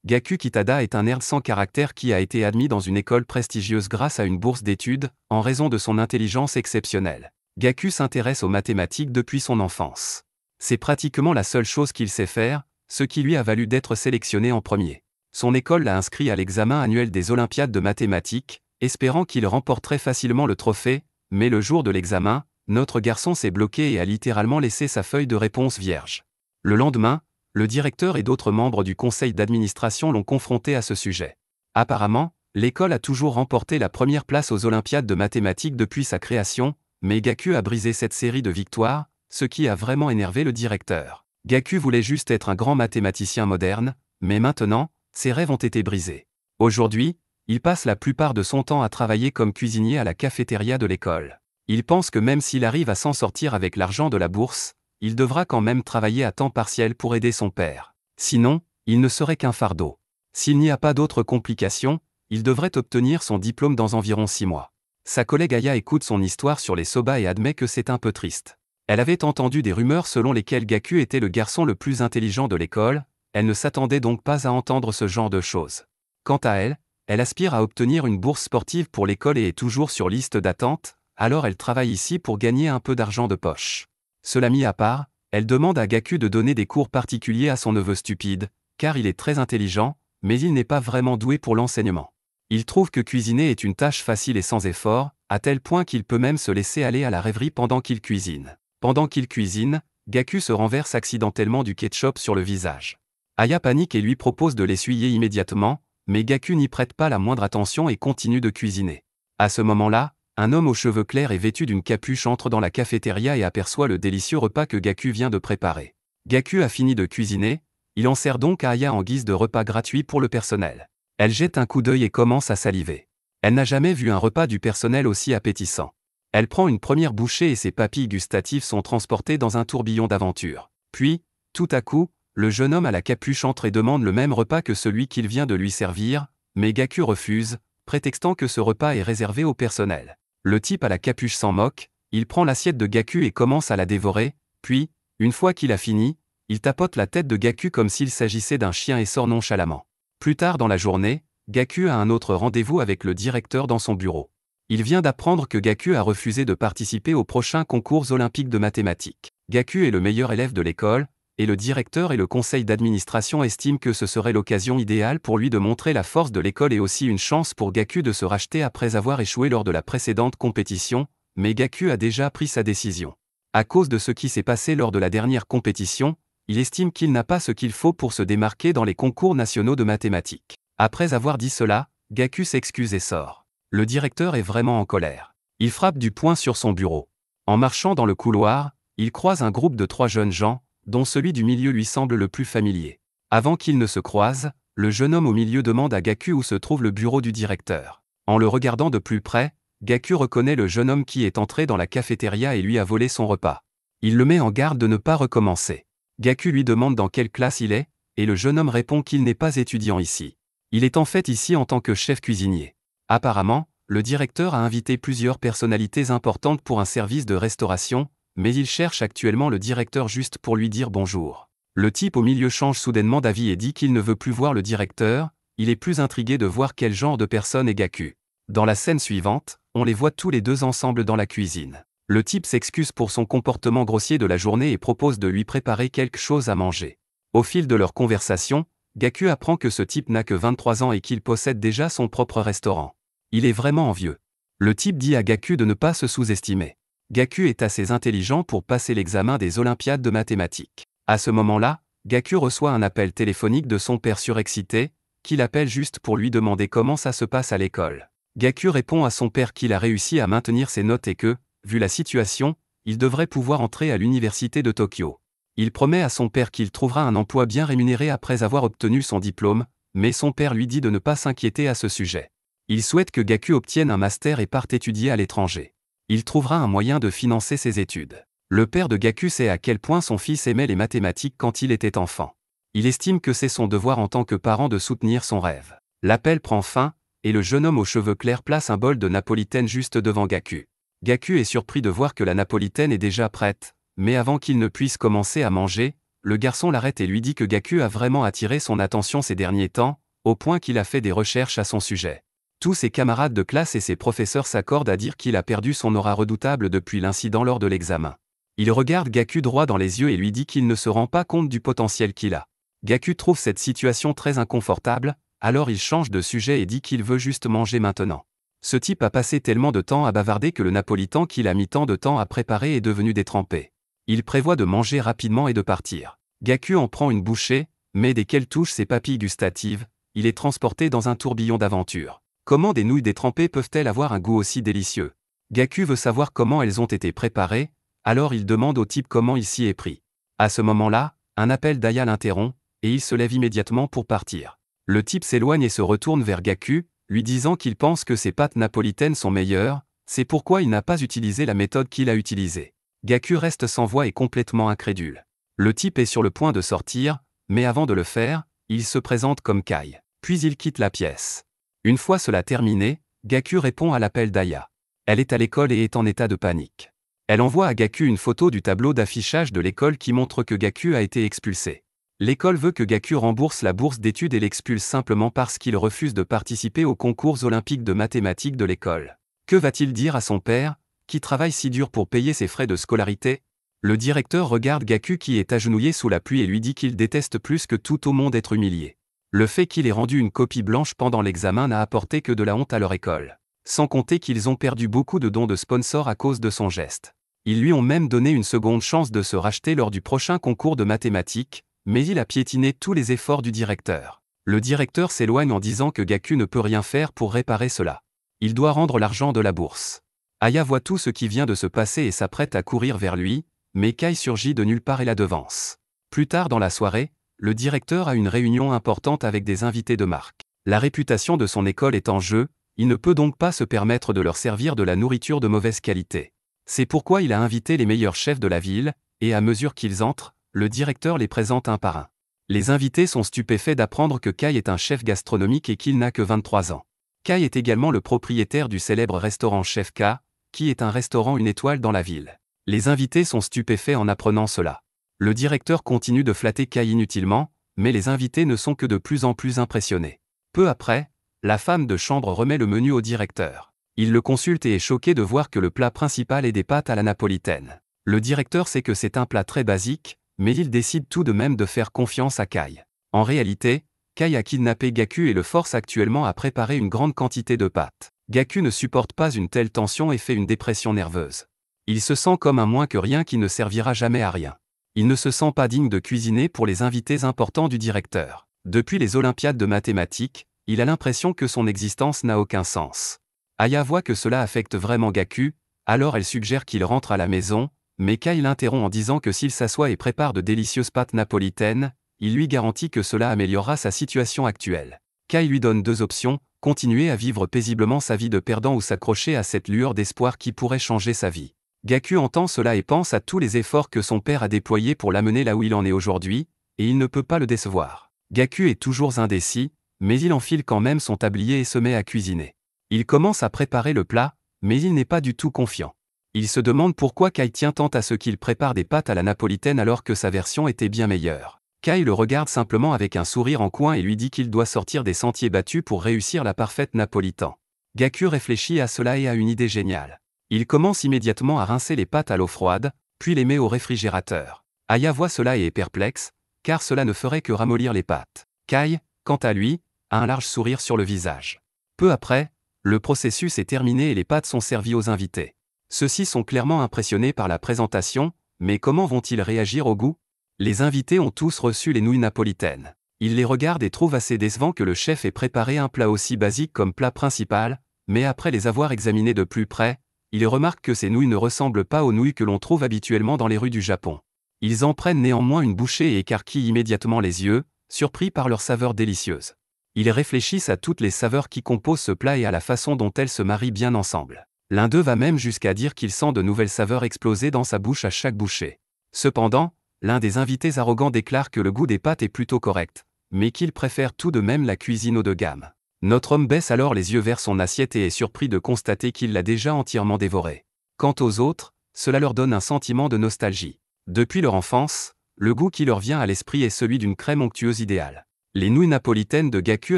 Gaku Kitada est un nerd sans caractère qui a été admis dans une école prestigieuse grâce à une bourse d'études, en raison de son intelligence exceptionnelle. Gaku s'intéresse aux mathématiques depuis son enfance. C'est pratiquement la seule chose qu'il sait faire, ce qui lui a valu d'être sélectionné en premier. Son école l'a inscrit à l'examen annuel des Olympiades de mathématiques, espérant qu'il remporterait facilement le trophée, mais le jour de l'examen, notre garçon s'est bloqué et a littéralement laissé sa feuille de réponse vierge. Le lendemain, le directeur et d'autres membres du conseil d'administration l'ont confronté à ce sujet. Apparemment, l'école a toujours remporté la première place aux Olympiades de mathématiques depuis sa création, mais Gaku a brisé cette série de victoires, ce qui a vraiment énervé le directeur. Gaku voulait juste être un grand mathématicien moderne, mais maintenant, ses rêves ont été brisés. Aujourd'hui, il passe la plupart de son temps à travailler comme cuisinier à la cafétéria de l'école. Il pense que même s'il arrive à s'en sortir avec l'argent de la bourse, il devra quand même travailler à temps partiel pour aider son père. Sinon, il ne serait qu'un fardeau. S'il n'y a pas d'autres complications, il devrait obtenir son diplôme dans environ 6 mois. Sa collègue Aya écoute son histoire sur les soba et admet que c'est un peu triste. Elle avait entendu des rumeurs selon lesquelles Gaku était le garçon le plus intelligent de l'école, elle ne s'attendait donc pas à entendre ce genre de choses. Quant à elle, elle aspire à obtenir une bourse sportive pour l'école et est toujours sur liste d'attente, alors elle travaille ici pour gagner un peu d'argent de poche. Cela mis à part, elle demande à Gaku de donner des cours particuliers à son neveu stupide, car il est très intelligent, mais il n'est pas vraiment doué pour l'enseignement. Il trouve que cuisiner est une tâche facile et sans effort, à tel point qu'il peut même se laisser aller à la rêverie pendant qu'il cuisine. Pendant qu'il cuisine, Gaku se renverse accidentellement du ketchup sur le visage. Aya panique et lui propose de l'essuyer immédiatement, mais Gaku n'y prête pas la moindre attention et continue de cuisiner. À ce moment-là, un homme aux cheveux clairs et vêtu d'une capuche entre dans la cafétéria et aperçoit le délicieux repas que Gaku vient de préparer. Gaku a fini de cuisiner, il en sert donc à Aya en guise de repas gratuit pour le personnel. Elle jette un coup d'œil et commence à saliver. Elle n'a jamais vu un repas du personnel aussi appétissant. Elle prend une première bouchée et ses papilles gustatives sont transportées dans un tourbillon d'aventure. Puis, tout à coup, le jeune homme à la capuche entre et demande le même repas que celui qu'il vient de lui servir, mais Gaku refuse, prétextant que ce repas est réservé au personnel. Le type à la capuche s'en moque, il prend l'assiette de Gaku et commence à la dévorer, puis, une fois qu'il a fini, il tapote la tête de Gaku comme s'il s'agissait d'un chien et sort nonchalamment. Plus tard dans la journée, Gaku a un autre rendez-vous avec le directeur dans son bureau. Il vient d'apprendre que Gaku a refusé de participer aux prochains concours olympiques de mathématiques. Gaku est le meilleur élève de l'école, et le directeur et le conseil d'administration estiment que ce serait l'occasion idéale pour lui de montrer la force de l'école et aussi une chance pour Gaku de se racheter après avoir échoué lors de la précédente compétition, mais Gaku a déjà pris sa décision. À cause de ce qui s'est passé lors de la dernière compétition, il estime qu'il n'a pas ce qu'il faut pour se démarquer dans les concours nationaux de mathématiques. Après avoir dit cela, Gaku s'excuse et sort. Le directeur est vraiment en colère. Il frappe du poing sur son bureau. En marchant dans le couloir, il croise un groupe de 3 jeunes gens, dont celui du milieu lui semble le plus familier. Avant qu'ils ne se croisent, le jeune homme au milieu demande à Gaku où se trouve le bureau du directeur. En le regardant de plus près, Gaku reconnaît le jeune homme qui est entré dans la cafétéria et lui a volé son repas. Il le met en garde de ne pas recommencer. Gaku lui demande dans quelle classe il est, et le jeune homme répond qu'il n'est pas étudiant ici. Il est en fait ici en tant que chef cuisinier. Apparemment, le directeur a invité plusieurs personnalités importantes pour un service de restauration, mais il cherche actuellement le directeur juste pour lui dire bonjour. Le type au milieu change soudainement d'avis et dit qu'il ne veut plus voir le directeur, il est plus intrigué de voir quel genre de personne est Gaku. Dans la scène suivante, on les voit tous les deux ensemble dans la cuisine. Le type s'excuse pour son comportement grossier de la journée et propose de lui préparer quelque chose à manger. Au fil de leur conversation, Gaku apprend que ce type n'a que 23 ans et qu'il possède déjà son propre restaurant. Il est vraiment envieux. Le type dit à Gaku de ne pas se sous-estimer. Gaku est assez intelligent pour passer l'examen des Olympiades de mathématiques. À ce moment-là, Gaku reçoit un appel téléphonique de son père surexcité, qui l'appelle juste pour lui demander comment ça se passe à l'école. Gaku répond à son père qu'il a réussi à maintenir ses notes et que, vu la situation, il devrait pouvoir entrer à l'université de Tokyo. Il promet à son père qu'il trouvera un emploi bien rémunéré après avoir obtenu son diplôme, mais son père lui dit de ne pas s'inquiéter à ce sujet. Il souhaite que Gaku obtienne un master et parte étudier à l'étranger. Il trouvera un moyen de financer ses études. Le père de Gaku sait à quel point son fils aimait les mathématiques quand il était enfant. Il estime que c'est son devoir en tant que parent de soutenir son rêve. L'appel prend fin, et le jeune homme aux cheveux clairs place un bol de napolitaine juste devant Gaku. Gaku est surpris de voir que la napolitaine est déjà prête, mais avant qu'il ne puisse commencer à manger, le garçon l'arrête et lui dit que Gaku a vraiment attiré son attention ces derniers temps, au point qu'il a fait des recherches à son sujet. Tous ses camarades de classe et ses professeurs s'accordent à dire qu'il a perdu son aura redoutable depuis l'incident lors de l'examen. Il regarde Gaku droit dans les yeux et lui dit qu'il ne se rend pas compte du potentiel qu'il a. Gaku trouve cette situation très inconfortable, alors il change de sujet et dit qu'il veut juste manger maintenant. Ce type a passé tellement de temps à bavarder que le napolitain qu'il a mis tant de temps à préparer est devenu détrempé. Il prévoit de manger rapidement et de partir. Gaku en prend une bouchée, mais dès qu'elle touche ses papilles gustatives, il est transporté dans un tourbillon d'aventure. Comment des nouilles détrempées peuvent-elles avoir un goût aussi délicieux? Gaku veut savoir comment elles ont été préparées, alors il demande au type comment il s'y est pris. À ce moment-là, un appel d'Aya l'interrompt, et il se lève immédiatement pour partir. Le type s'éloigne et se retourne vers Gaku, lui disant qu'il pense que ses pâtes napolitaines sont meilleures, c'est pourquoi il n'a pas utilisé la méthode qu'il a utilisée. Gaku reste sans voix et complètement incrédule. Le type est sur le point de sortir, mais avant de le faire, il se présente comme Kai. Puis il quitte la pièce. Une fois cela terminé, Gaku répond à l'appel d'Aya. Elle est à l'école et est en état de panique. Elle envoie à Gaku une photo du tableau d'affichage de l'école qui montre que Gaku a été expulsé. L'école veut que Gaku rembourse la bourse d'études et l'expulse simplement parce qu'il refuse de participer aux concours olympiques de mathématiques de l'école. Que va-t-il dire à son père, qui travaille si dur pour payer ses frais de scolarité? Le directeur regarde Gaku qui est agenouillé sous la pluie et lui dit qu'il déteste plus que tout au monde être humilié. Le fait qu'il ait rendu une copie blanche pendant l'examen n'a apporté que de la honte à leur école. Sans compter qu'ils ont perdu beaucoup de dons de sponsors à cause de son geste. Ils lui ont même donné une seconde chance de se racheter lors du prochain concours de mathématiques, mais il a piétiné tous les efforts du directeur. Le directeur s'éloigne en disant que Gaku ne peut rien faire pour réparer cela. Il doit rendre l'argent de la bourse. Aya voit tout ce qui vient de se passer et s'apprête à courir vers lui, mais Kai surgit de nulle part et la devance. Plus tard dans la soirée, le directeur a une réunion importante avec des invités de marque. La réputation de son école est en jeu, il ne peut donc pas se permettre de leur servir de la nourriture de mauvaise qualité. C'est pourquoi il a invité les meilleurs chefs de la ville, et à mesure qu'ils entrent, le directeur les présente un par un. Les invités sont stupéfaits d'apprendre que Kai est un chef gastronomique et qu'il n'a que 23 ans. Kai est également le propriétaire du célèbre restaurant Chef K, qui est un restaurant une étoile dans la ville. Les invités sont stupéfaits en apprenant cela. Le directeur continue de flatter Kai inutilement, mais les invités ne sont que de plus en plus impressionnés. Peu après, la femme de chambre remet le menu au directeur. Il le consulte et est choqué de voir que le plat principal est des pâtes à la napolitaine. Le directeur sait que c'est un plat très basique, mais il décide tout de même de faire confiance à Kai. En réalité, Kai a kidnappé Gaku et le force actuellement à préparer une grande quantité de pâtes. Gaku ne supporte pas une telle tension et fait une dépression nerveuse. Il se sent comme un moins que rien qui ne servira jamais à rien. Il ne se sent pas digne de cuisiner pour les invités importants du directeur. Depuis les Olympiades de mathématiques, il a l'impression que son existence n'a aucun sens. Aya voit que cela affecte vraiment Gaku, alors elle suggère qu'il rentre à la maison, mais Kai l'interrompt en disant que s'il s'assoit et prépare de délicieuses pâtes napolitaines, il lui garantit que cela améliorera sa situation actuelle. Kai lui donne deux options, continuer à vivre paisiblement sa vie de perdant ou s'accrocher à cette lueur d'espoir qui pourrait changer sa vie. Gaku entend cela et pense à tous les efforts que son père a déployés pour l'amener là où il en est aujourd'hui, et il ne peut pas le décevoir. Gaku est toujours indécis, mais il enfile quand même son tablier et se met à cuisiner. Il commence à préparer le plat, mais il n'est pas du tout confiant. Il se demande pourquoi Kai tient tant à ce qu'il prépare des pâtes à la napolitaine alors que sa version était bien meilleure. Kai le regarde simplement avec un sourire en coin et lui dit qu'il doit sortir des sentiers battus pour réussir la parfaite napolitaine. Gaku réfléchit à cela et a une idée géniale. Il commence immédiatement à rincer les pâtes à l'eau froide, puis les met au réfrigérateur. Aya voit cela et est perplexe, car cela ne ferait que ramollir les pâtes. Kai, quant à lui, a un large sourire sur le visage. Peu après, le processus est terminé et les pâtes sont servies aux invités. Ceux-ci sont clairement impressionnés par la présentation, mais comment vont-ils réagir au goût? Les invités ont tous reçu les nouilles napolitaines. Ils les regardent et trouvent assez décevant que le chef ait préparé un plat aussi basique comme plat principal, mais après les avoir examinées de plus près, ils remarquent que ces nouilles ne ressemblent pas aux nouilles que l'on trouve habituellement dans les rues du Japon. Ils en prennent néanmoins une bouchée et écarquillent immédiatement les yeux, surpris par leur saveur délicieuse. Ils réfléchissent à toutes les saveurs qui composent ce plat et à la façon dont elles se marient bien ensemble. L'un d'eux va même jusqu'à dire qu'il sent de nouvelles saveurs exploser dans sa bouche à chaque bouchée. Cependant, l'un des invités arrogants déclare que le goût des pâtes est plutôt correct, mais qu'il préfère tout de même la cuisine haut de gamme. Notre homme baisse alors les yeux vers son assiette et est surpris de constater qu'il l'a déjà entièrement dévorée. Quant aux autres, cela leur donne un sentiment de nostalgie. Depuis leur enfance, le goût qui leur vient à l'esprit est celui d'une crème onctueuse idéale. Les nouilles napolitaines de Gaku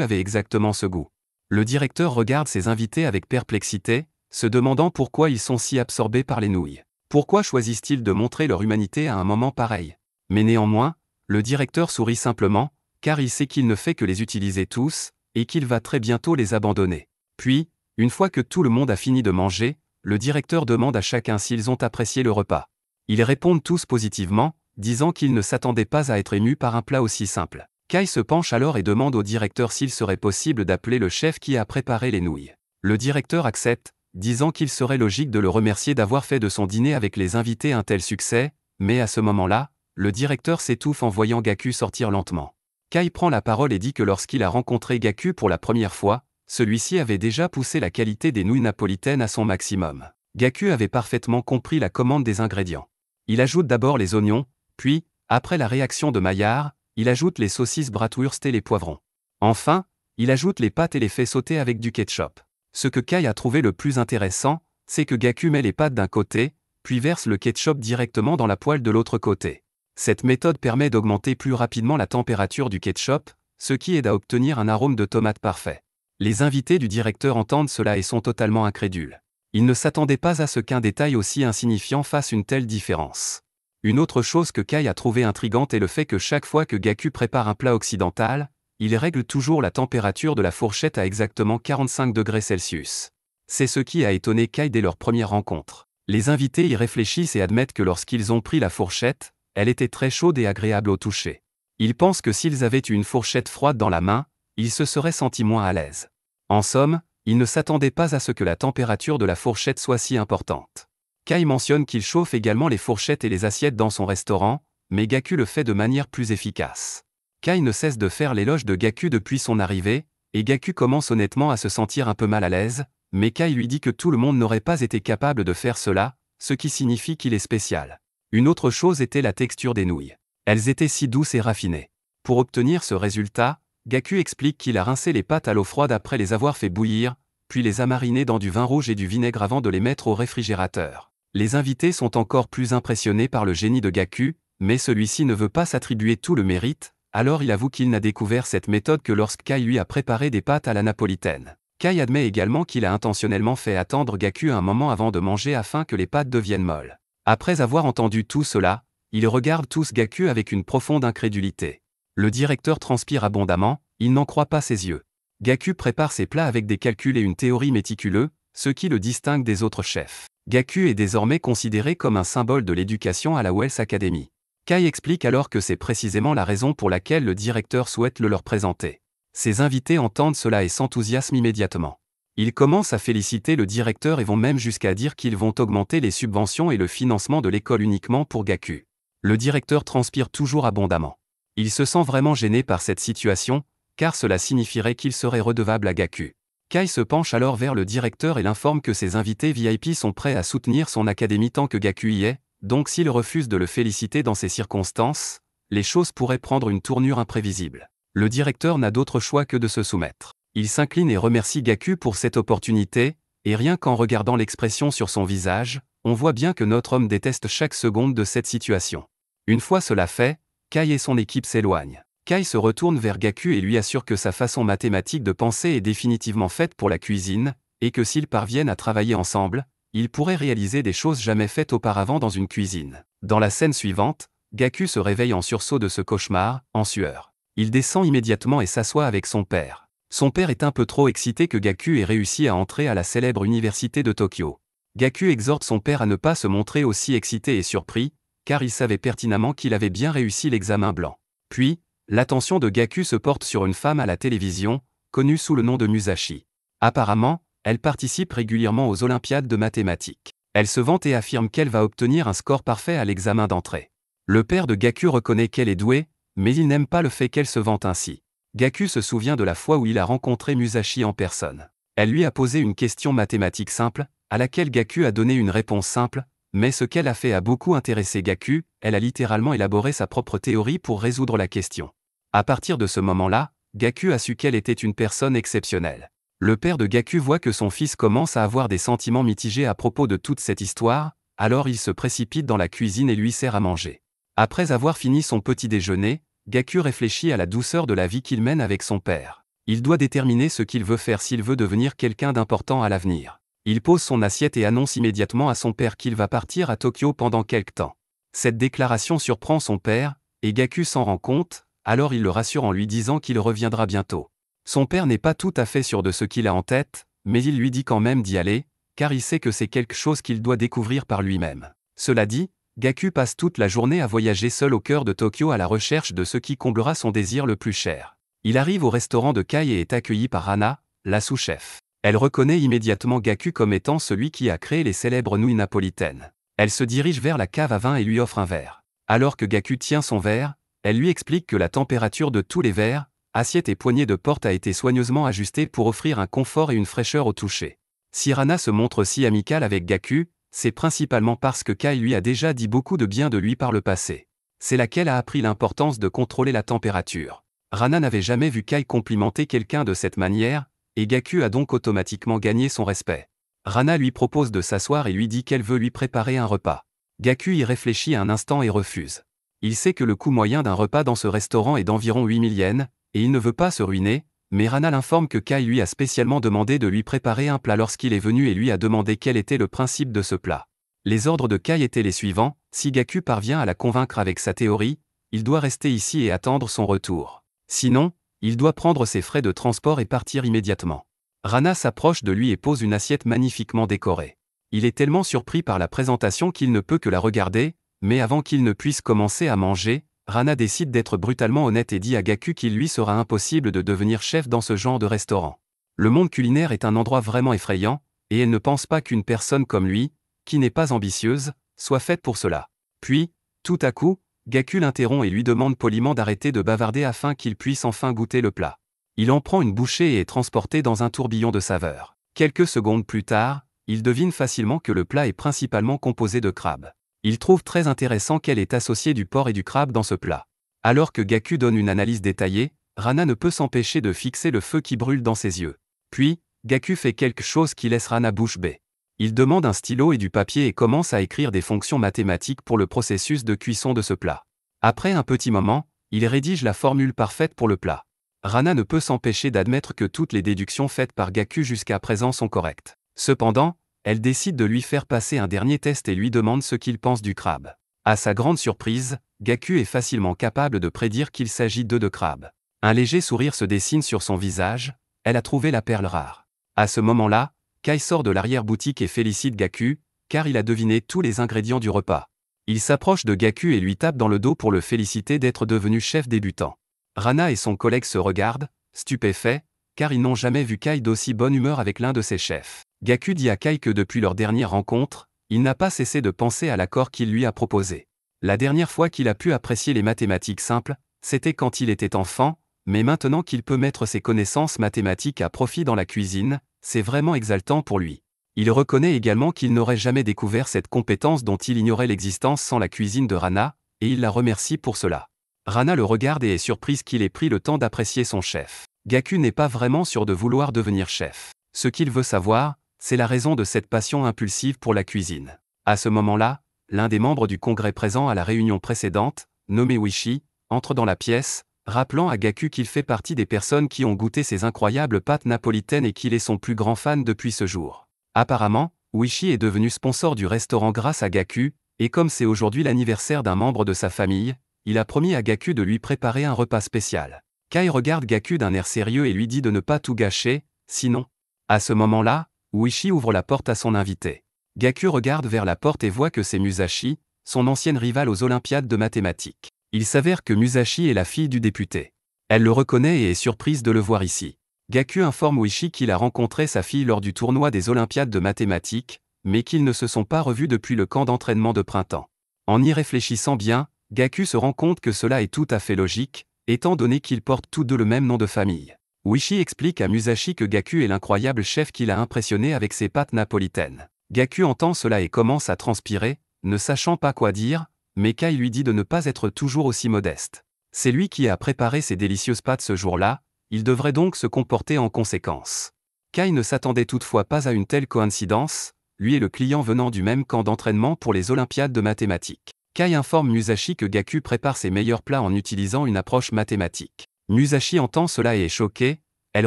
avaient exactement ce goût. Le directeur regarde ses invités avec perplexité, se demandant pourquoi ils sont si absorbés par les nouilles. Pourquoi choisissent-ils de montrer leur humanité à un moment pareil? Mais néanmoins, le directeur sourit simplement, car il sait qu'il ne fait que les utiliser tous, et qu'il va très bientôt les abandonner. Puis, une fois que tout le monde a fini de manger, le directeur demande à chacun s'ils ont apprécié le repas. Ils répondent tous positivement, disant qu'ils ne s'attendaient pas à être émus par un plat aussi simple. Kai se penche alors et demande au directeur s'il serait possible d'appeler le chef qui a préparé les nouilles. Le directeur accepte, disant qu'il serait logique de le remercier d'avoir fait de son dîner avec les invités un tel succès, mais à ce moment-là, le directeur s'étouffe en voyant Gaku sortir lentement. Kai prend la parole et dit que lorsqu'il a rencontré Gaku pour la première fois, celui-ci avait déjà poussé la qualité des nouilles napolitaines à son maximum. Gaku avait parfaitement compris la commande des ingrédients. Il ajoute d'abord les oignons, puis, après la réaction de Maillard, il ajoute les saucisses bratwurst et les poivrons. Enfin, il ajoute les pâtes et les fait sauter avec du ketchup. Ce que Kai a trouvé le plus intéressant, c'est que Gaku met les pâtes d'un côté, puis verse le ketchup directement dans la poêle de l'autre côté. Cette méthode permet d'augmenter plus rapidement la température du ketchup, ce qui aide à obtenir un arôme de tomate parfait. Les invités du directeur entendent cela et sont totalement incrédules. Ils ne s'attendaient pas à ce qu'un détail aussi insignifiant fasse une telle différence. Une autre chose que Kai a trouvé intrigante est le fait que chaque fois que Gaku prépare un plat occidental, il règle toujours la température de la fourchette à exactement 45 degrés Celsius. C'est ce qui a étonné Kai dès leur première rencontre. Les invités y réfléchissent et admettent que lorsqu'ils ont pris la fourchette, elle était très chaude et agréable au toucher. Ils pensent que s'ils avaient eu une fourchette froide dans la main, ils se seraient sentis moins à l'aise. En somme, ils ne s'attendaient pas à ce que la température de la fourchette soit si importante. Kai mentionne qu'il chauffe également les fourchettes et les assiettes dans son restaurant, mais Gaku le fait de manière plus efficace. Kai ne cesse de faire l'éloge de Gaku depuis son arrivée, et Gaku commence honnêtement à se sentir un peu mal à l'aise, mais Kai lui dit que tout le monde n'aurait pas été capable de faire cela, ce qui signifie qu'il est spécial. Une autre chose était la texture des nouilles. Elles étaient si douces et raffinées. Pour obtenir ce résultat, Gaku explique qu'il a rincé les pâtes à l'eau froide après les avoir fait bouillir, puis les a marinées dans du vin rouge et du vinaigre avant de les mettre au réfrigérateur. Les invités sont encore plus impressionnés par le génie de Gaku, mais celui-ci ne veut pas s'attribuer tout le mérite, alors il avoue qu'il n'a découvert cette méthode que lorsque Kai lui a préparé des pâtes à la napolitaine. Kai admet également qu'il a intentionnellement fait attendre Gaku un moment avant de manger afin que les pâtes deviennent molles. Après avoir entendu tout cela, ils regardent tous Gaku avec une profonde incrédulité. Le directeur transpire abondamment, il n'en croit pas ses yeux. Gaku prépare ses plats avec des calculs et une théorie méticuleux, ce qui le distingue des autres chefs. Gaku est désormais considéré comme un symbole de l'éducation à la Wells Academy. Kai explique alors que c'est précisément la raison pour laquelle le directeur souhaite le leur présenter. Ses invités entendent cela et s'enthousiasment immédiatement. Ils commencent à féliciter le directeur et vont même jusqu'à dire qu'ils vont augmenter les subventions et le financement de l'école uniquement pour Gaku. Le directeur transpire toujours abondamment. Il se sent vraiment gêné par cette situation, car cela signifierait qu'il serait redevable à Gaku. Kai se penche alors vers le directeur et l'informe que ses invités VIP sont prêts à soutenir son académie tant que Gaku y est, donc s'il refuse de le féliciter dans ces circonstances, les choses pourraient prendre une tournure imprévisible. Le directeur n'a d'autre choix que de se soumettre. Il s'incline et remercie Gaku pour cette opportunité, et rien qu'en regardant l'expression sur son visage, on voit bien que notre homme déteste chaque seconde de cette situation. Une fois cela fait, Kai et son équipe s'éloignent. Kai se retourne vers Gaku et lui assure que sa façon mathématique de penser est définitivement faite pour la cuisine, et que s'ils parviennent à travailler ensemble, ils pourraient réaliser des choses jamais faites auparavant dans une cuisine. Dans la scène suivante, Gaku se réveille en sursaut de ce cauchemar, en sueur. Il descend immédiatement et s'assoit avec son père. Son père est un peu trop excité que Gaku ait réussi à entrer à la célèbre université de Tokyo. Gaku exhorte son père à ne pas se montrer aussi excité et surpris, car il savait pertinemment qu'il avait bien réussi l'examen blanc. Puis, l'attention de Gaku se porte sur une femme à la télévision, connue sous le nom de Musashi. Apparemment, elle participe régulièrement aux Olympiades de mathématiques. Elle se vante et affirme qu'elle va obtenir un score parfait à l'examen d'entrée. Le père de Gaku reconnaît qu'elle est douée, mais il n'aime pas le fait qu'elle se vante ainsi. Gaku se souvient de la fois où il a rencontré Musashi en personne. Elle lui a posé une question mathématique simple, à laquelle Gaku a donné une réponse simple, mais ce qu'elle a fait a beaucoup intéressé Gaku, elle a littéralement élaboré sa propre théorie pour résoudre la question. À partir de ce moment-là, Gaku a su qu'elle était une personne exceptionnelle. Le père de Gaku voit que son fils commence à avoir des sentiments mitigés à propos de toute cette histoire, alors il se précipite dans la cuisine et lui sert à manger. Après avoir fini son petit déjeuner, Gaku réfléchit à la douceur de la vie qu'il mène avec son père. Il doit déterminer ce qu'il veut faire s'il veut devenir quelqu'un d'important à l'avenir. Il pose son assiette et annonce immédiatement à son père qu'il va partir à Tokyo pendant quelque temps. Cette déclaration surprend son père, et Gaku s'en rend compte, alors il le rassure en lui disant qu'il reviendra bientôt. Son père n'est pas tout à fait sûr de ce qu'il a en tête, mais il lui dit quand même d'y aller, car il sait que c'est quelque chose qu'il doit découvrir par lui-même. Cela dit, Gaku passe toute la journée à voyager seul au cœur de Tokyo à la recherche de ce qui comblera son désir le plus cher. Il arrive au restaurant de Kai et est accueilli par Hana, la sous-chef. Elle reconnaît immédiatement Gaku comme étant celui qui a créé les célèbres nouilles napolitaines. Elle se dirige vers la cave à vin et lui offre un verre. Alors que Gaku tient son verre, elle lui explique que la température de tous les verres, assiettes et poignées de porte a été soigneusement ajustée pour offrir un confort et une fraîcheur au toucher. Si Hana se montre si amicale avec Gaku, c'est principalement parce que Kai lui a déjà dit beaucoup de bien de lui par le passé. C'est là qu'elle a appris l'importance de contrôler la température. Hana n'avait jamais vu Kai complimenter quelqu'un de cette manière, et Gaku a donc automatiquement gagné son respect. Hana lui propose de s'asseoir et lui dit qu'elle veut lui préparer un repas. Gaku y réfléchit un instant et refuse. Il sait que le coût moyen d'un repas dans ce restaurant est d'environ 8000 yens, et il ne veut pas se ruiner, mais Hana l'informe que Kai lui a spécialement demandé de lui préparer un plat lorsqu'il est venu et lui a demandé quel était le principe de ce plat. Les ordres de Kai étaient les suivants: si Gaku parvient à la convaincre avec sa théorie, il doit rester ici et attendre son retour. Sinon, il doit prendre ses frais de transport et partir immédiatement. Hana s'approche de lui et pose une assiette magnifiquement décorée. Il est tellement surpris par la présentation qu'il ne peut que la regarder, mais avant qu'il ne puisse commencer à manger, Hana décide d'être brutalement honnête et dit à Gaku qu'il lui sera impossible de devenir chef dans ce genre de restaurant. Le monde culinaire est un endroit vraiment effrayant, et elle ne pense pas qu'une personne comme lui, qui n'est pas ambitieuse, soit faite pour cela. Puis, tout à coup, Gaku l'interrompt et lui demande poliment d'arrêter de bavarder afin qu'il puisse enfin goûter le plat. Il en prend une bouchée et est transporté dans un tourbillon de saveurs. Quelques secondes plus tard, il devine facilement que le plat est principalement composé de crabes. Il trouve très intéressant qu'elle ait associé du porc et du crabe dans ce plat. Alors que Gaku donne une analyse détaillée, Hana ne peut s'empêcher de fixer le feu qui brûle dans ses yeux. Puis, Gaku fait quelque chose qui laisse Hana bouche bée. Il demande un stylo et du papier et commence à écrire des fonctions mathématiques pour le processus de cuisson de ce plat. Après un petit moment, il rédige la formule parfaite pour le plat. Hana ne peut s'empêcher d'admettre que toutes les déductions faites par Gaku jusqu'à présent sont correctes. Cependant, elle décide de lui faire passer un dernier test et lui demande ce qu'il pense du crabe. À sa grande surprise, Gaku est facilement capable de prédire qu'il s'agit d'œufs de crabe. Un léger sourire se dessine sur son visage, elle a trouvé la perle rare. À ce moment-là, Kai sort de l'arrière-boutique et félicite Gaku, car il a deviné tous les ingrédients du repas. Il s'approche de Gaku et lui tape dans le dos pour le féliciter d'être devenu chef débutant. Hana et son collègue se regardent, stupéfaits, car ils n'ont jamais vu Kai d'aussi bonne humeur avec l'un de ses chefs. Gaku dit à Kai que depuis leur dernière rencontre, il n'a pas cessé de penser à l'accord qu'il lui a proposé. La dernière fois qu'il a pu apprécier les mathématiques simples, c'était quand il était enfant, mais maintenant qu'il peut mettre ses connaissances mathématiques à profit dans la cuisine, c'est vraiment exaltant pour lui. Il reconnaît également qu'il n'aurait jamais découvert cette compétence dont il ignorait l'existence sans la cuisine de Hana, et il la remercie pour cela. Hana le regarde et est surprise qu'il ait pris le temps d'apprécier son chef. Gaku n'est pas vraiment sûr de vouloir devenir chef. Ce qu'il veut savoir, c'est la raison de cette passion impulsive pour la cuisine. À ce moment-là, l'un des membres du congrès présent à la réunion précédente, nommé Wishi, entre dans la pièce, rappelant à Gaku qu'il fait partie des personnes qui ont goûté ces incroyables pâtes napolitaines et qu'il est son plus grand fan depuis ce jour. Apparemment, Wishi est devenu sponsor du restaurant grâce à Gaku, et comme c'est aujourd'hui l'anniversaire d'un membre de sa famille, il a promis à Gaku de lui préparer un repas spécial. Kai regarde Gaku d'un air sérieux et lui dit de ne pas tout gâcher, sinon. À ce moment-là, Wishi ouvre la porte à son invité. Gaku regarde vers la porte et voit que c'est Musashi, son ancienne rivale aux Olympiades de mathématiques. Il s'avère que Musashi est la fille du député. Elle le reconnaît et est surprise de le voir ici. Gaku informe Wishi qu'il a rencontré sa fille lors du tournoi des Olympiades de mathématiques, mais qu'ils ne se sont pas revus depuis le camp d'entraînement de printemps. En y réfléchissant bien, Gaku se rend compte que cela est tout à fait logique, étant donné qu'ils portent tous deux le même nom de famille. Wishi explique à Musashi que Gaku est l'incroyable chef qui l'a impressionné avec ses pâtes napolitaines. Gaku entend cela et commence à transpirer, ne sachant pas quoi dire, mais Kai lui dit de ne pas être toujours aussi modeste. C'est lui qui a préparé ces délicieuses pâtes ce jour-là, il devrait donc se comporter en conséquence. Kai ne s'attendait toutefois pas à une telle coïncidence, lui et le client venant du même camp d'entraînement pour les Olympiades de mathématiques. Kai informe Musashi que Gaku prépare ses meilleurs plats en utilisant une approche mathématique. Musashi entend cela et est choquée. Elle